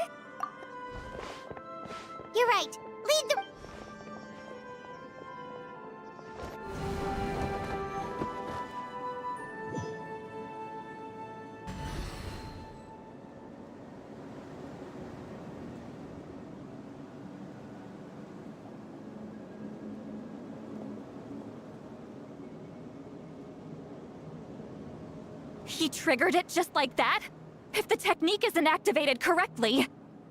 You're right. Lead the... He triggered it just like that? If the technique isn't activated correctly...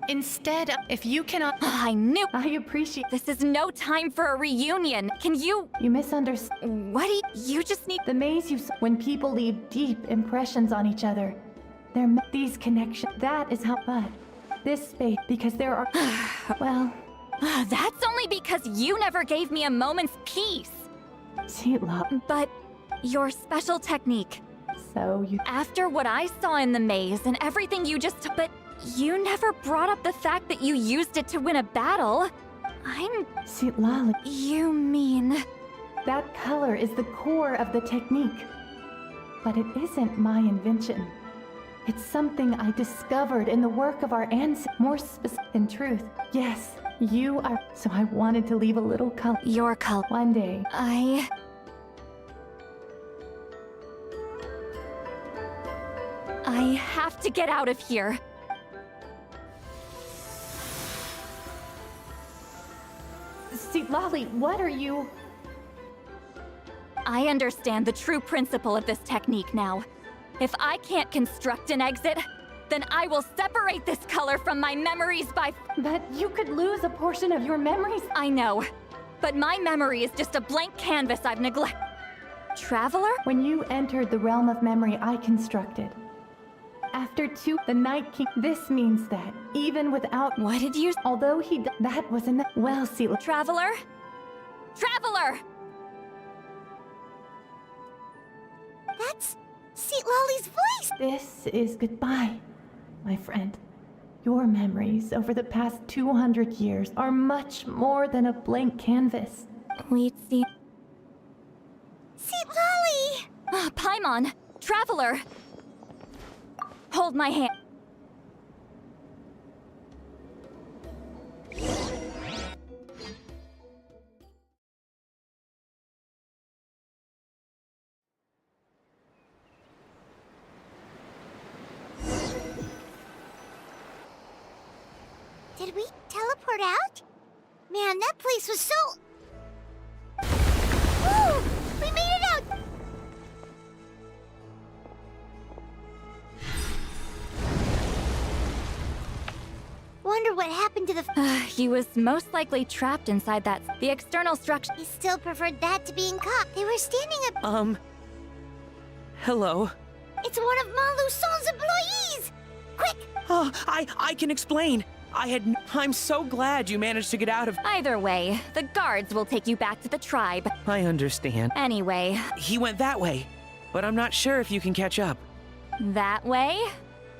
Instead, if you cannot... I knew... I appreciate... This is no time for a reunion. Can you... You misunderstand. What do you just need... The maze you saw... When people leave deep impressions on each other. These connections... That is how... But... this space because there are. Well. That's only because you never gave me a moment's peace. But your special technique. So you. After what I saw in the maze and everything you just. But you never brought up the fact that you used it to win a battle. Citlali. You mean. That color is the core of the technique. But it isn't my invention. It's something I discovered in the work of our ancestors. More specific in truth. Yes, you are. So I wanted to leave a little color. Your color. One day. I have to get out of here. Citlali, what are you? I understand the true principle of this technique now. If I can't construct an exit, then I will separate this color from my memories by— But you could lose a portion of your memories. I know, but my memory is just a blank canvas I've neglected. Traveler? When you entered the realm of memory I constructed, after the Night King, this means that even without— What did you— Although that wasn't— Well, Citlali. Traveler? Traveler! That's Citlali's voice! This is goodbye, my friend. Your memories over the past 200 years are much more than a blank canvas. We'd see— Citlali! Paimon! Traveler! Hold my hand. Did we teleport out? Man, that place was so... Woo! We made it out! Wonder what happened to the... He was most likely trapped inside that... The external structure... He still preferred that to being caught. They were standing up... Hello? It's one of Maluson's employees! Quick! Oh, I can explain. I'm so glad you managed to get out of... Either way, the guards will take you back to the tribe. I understand. Anyway. He went that way, but I'm not sure if you can catch up. That way?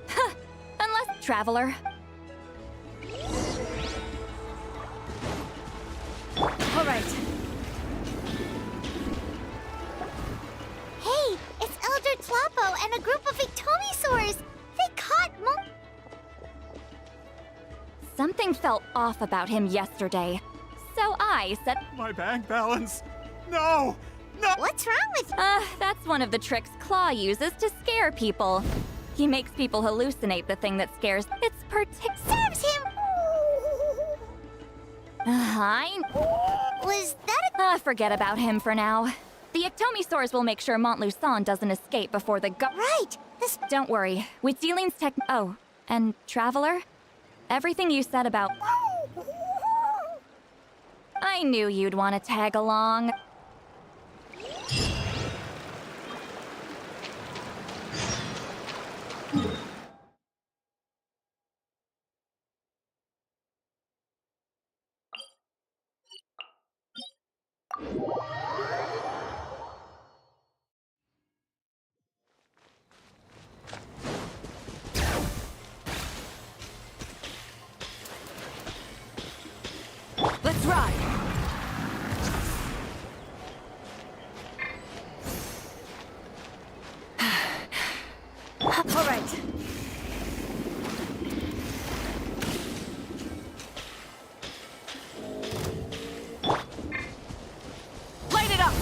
Huh. Unless, Traveler. All right. Hey, it's Elder Tlapo and a group of Ictomisaurs. They caught Something felt off about him yesterday. So I said— My bank balance! No! No! What's wrong with— that's one of the tricks Claw uses to scare people. He makes people hallucinate the thing that scares— It's Serves him! Was that forget about him for now. The Ictomisaurs will make sure Montluçon doesn't escape before the Right! Don't worry. With Celine's Oh, and Traveler? Everything you said about— I knew you'd want to tag along. Let's ride! All right. Light it up!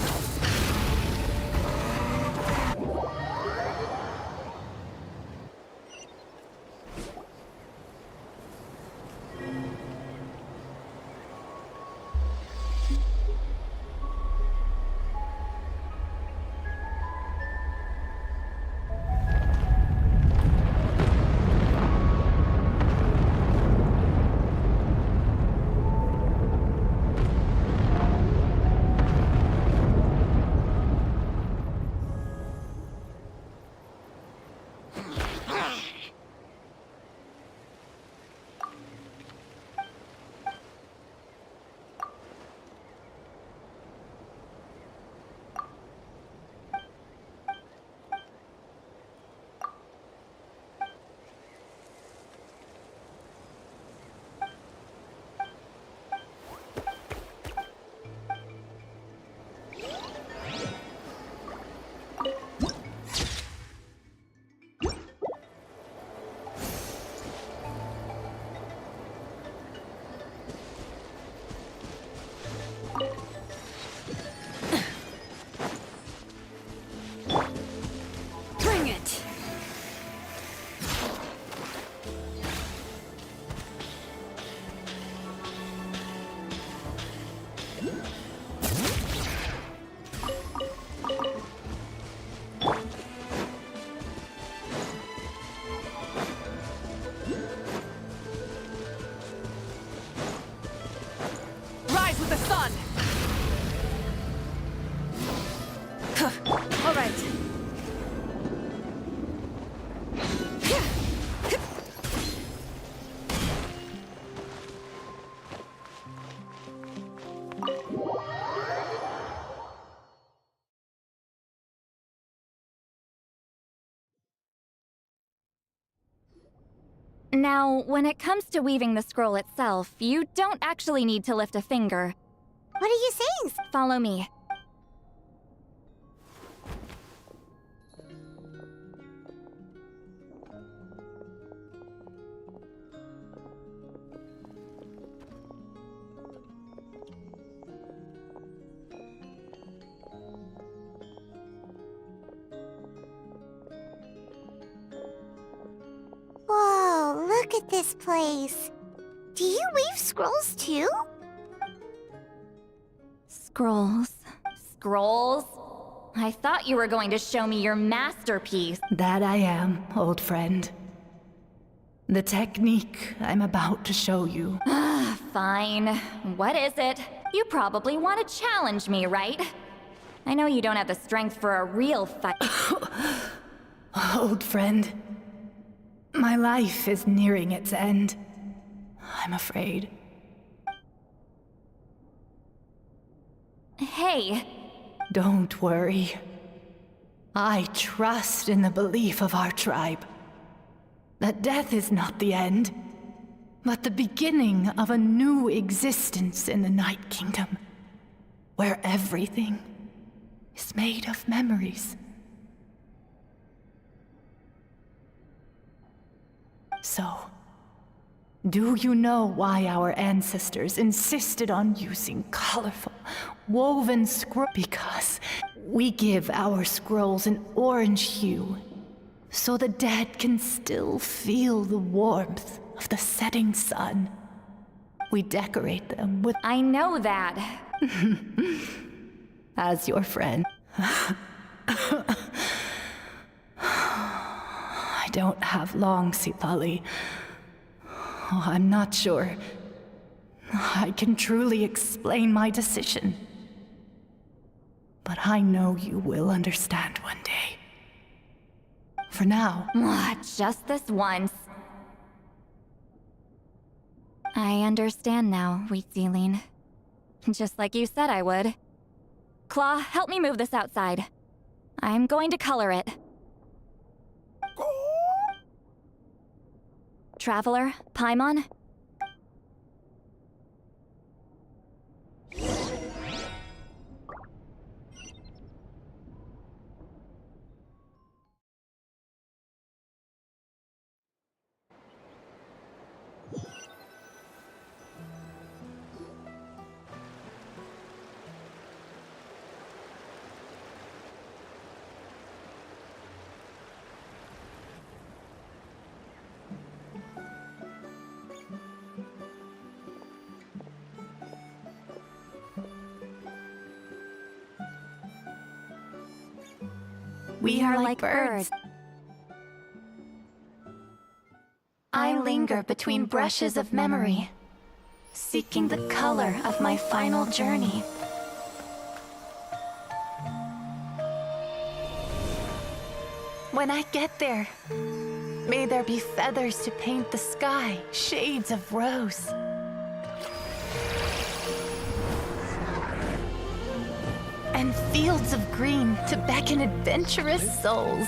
Now, when it comes to weaving the scroll itself, you don't actually need to lift a finger. What are you saying? Follow me. Whoa, look at this place. Do you weave scrolls too? Scrolls. Scrolls? I thought you were going to show me your masterpiece. That I am, old friend. The technique I'm about to show you. Fine. What is it? You probably want to challenge me, right? I know you don't have the strength for a real fight. Old friend, my life is nearing its end. I'm afraid. Hey. Don't worry. I trust in the belief of our tribe that death is not the end, but the beginning of a new existence in the Night Kingdom, where everything is made of memories. So, do you know why our ancestors insisted on using colorful, woven scrolls? Because we give our scrolls an orange hue, so the dead can still feel the warmth of the setting sun. We decorate them with— I know that. As your friend. I don't have long, Sipali. Oh, I'm not sure I can truly explain my decision. But I know you will understand one day. For now... Just this once. I understand now, Wheat Sealing. Just like you said I would. Claw, help me move this outside. I'm going to color it. Traveler, Paimon? We are like birds. I linger between brushes of memory, seeking the color of my final journey. When I get there, may there be feathers to paint the sky, shades of rose. And fields of green to beckon adventurous souls.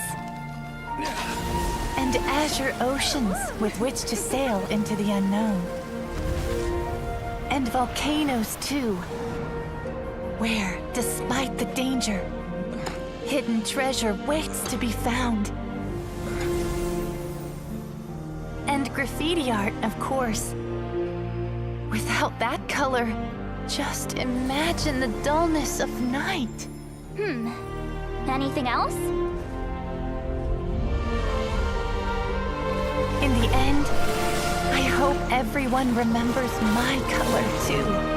And azure oceans with which to sail into the unknown. And volcanoes too, where, despite the danger, hidden treasure waits to be found. And graffiti art, of course. Without that color, just imagine the dullness of night. Anything else? In the end, I hope everyone remembers my color too.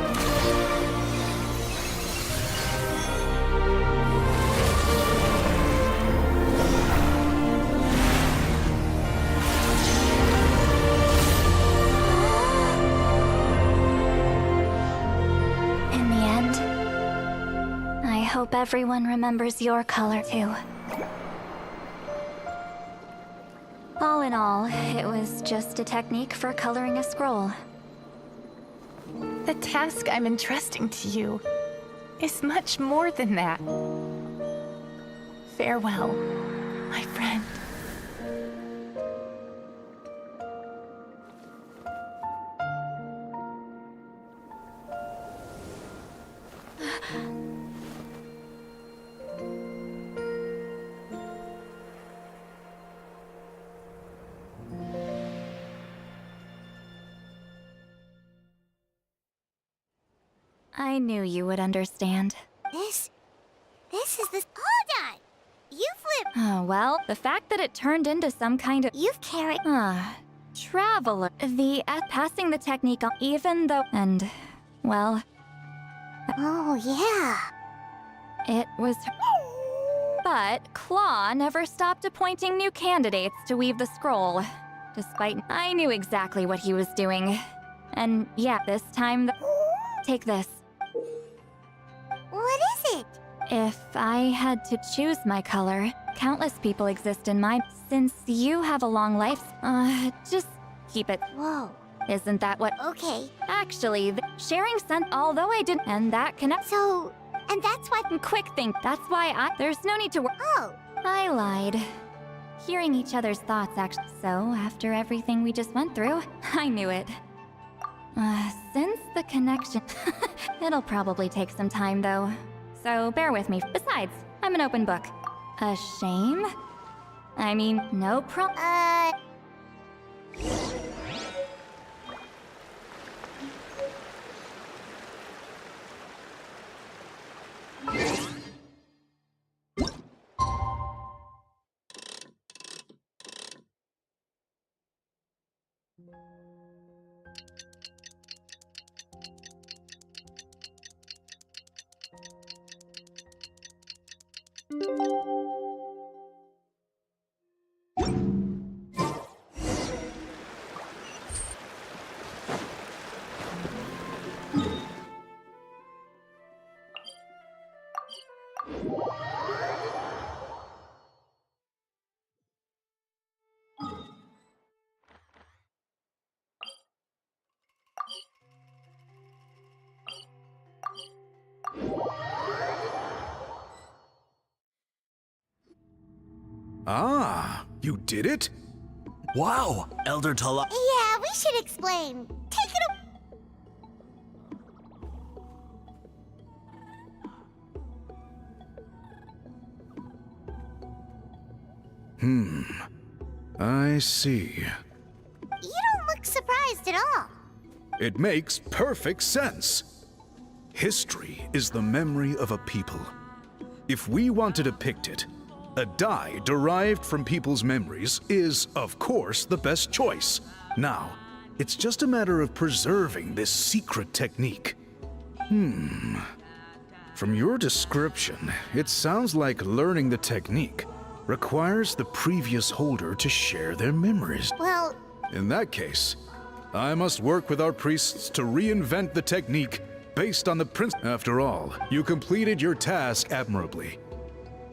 I hope everyone remembers your color too. All in all, it was just a technique for coloring a scroll. The task I'm entrusting to you is much more than that. Farewell, my friend. I knew you would understand. This is this. Hold on! You flip. Oh, well, the fact that it turned into some kind of. You've carried. Traveler. Passing the technique on. Even though. And. Well. Oh, yeah. It was. But Claw never stopped appointing new candidates to weave the scroll. Despite. I knew exactly what he was doing. And yeah, this time. Take this. What is it? If I had to choose my color, countless people exist in my. Since you have a long life, just keep it. Whoa. Isn't that what? Okay. Actually, sharing sun. Although I didn't, and that connects. So, and that's why. Quick think. That's why there's no need to worry. Oh. I lied. Hearing each other's thoughts, actually. So after everything we just went through, I knew it. Since the connection, it'll probably take some time though. So bear with me. Besides, I'm an open book. A shame? I mean, no problem. Ah, you did it? Wow, Elder Tala. Yeah, we should explain. Take it I see. You don't look surprised at all. It makes perfect sense. History is the memory of a people. If we want to depict it, a die derived from people's memories is, of course, the best choice. Now, it's just a matter of preserving this secret technique. From your description, it sounds like learning the technique requires the previous holder to share their memories. Well, In that case, I must work with our priests to reinvent the technique based on the principle. After all, you completed your task admirably.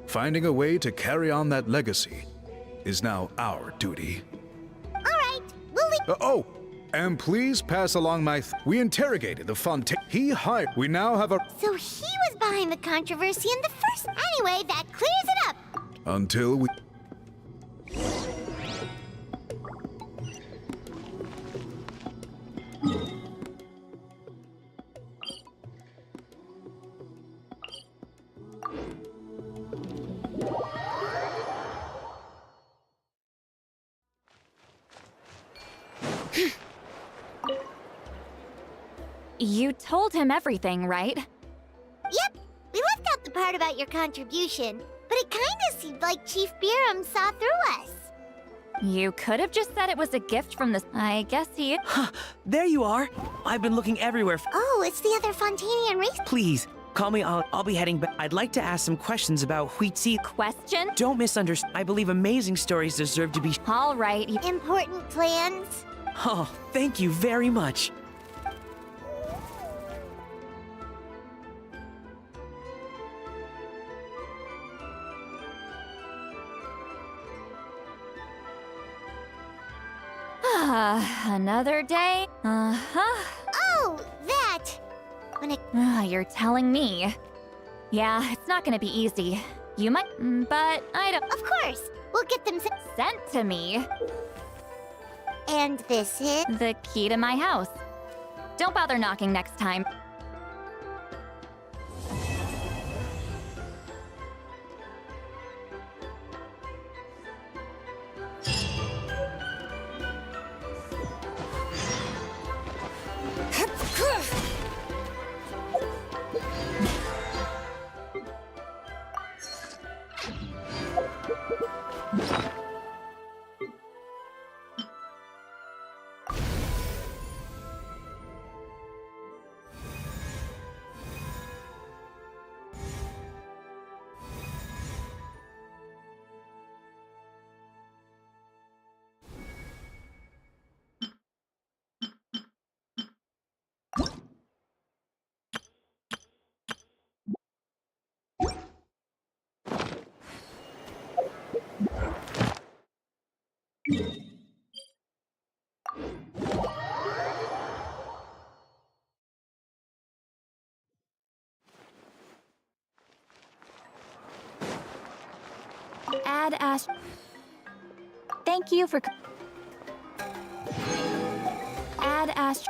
Finding a way to carry on that legacy is now our duty. all right, we'll leave. And please pass along my. We interrogated the Fontaine. He hired. We now have a. So he was behind the controversy in the first. Anyway, that clears it up. Until we. You told him everything, right? Yep, we left out the part about your contribution, but it kinda seemed like Chief Biram saw through us. You could have just said it was a gift from the. I guess he. There you are. I've been looking everywhere. Oh, it's the other Fontanian race. Please, call me. I'll be heading back. I'd like to ask some questions about Huitzi. Question? Don't misunderstand. I believe amazing stories deserve to be. All right. Important plans. Oh, thank you very much. Another day? Uh-huh. Oh, that! When it. You're telling me. Yeah, it's not gonna be easy. You might, but I don't. Of course! We'll get them Sent to me. And this is. The key to my house. Don't bother knocking next time. Add Ash. Thank you for. Add Ash.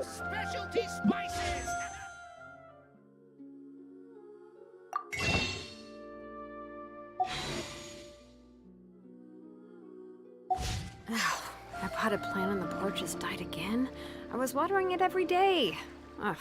Specialty spices! Our potted plant on the porch has died again. I was watering it every day. Ugh,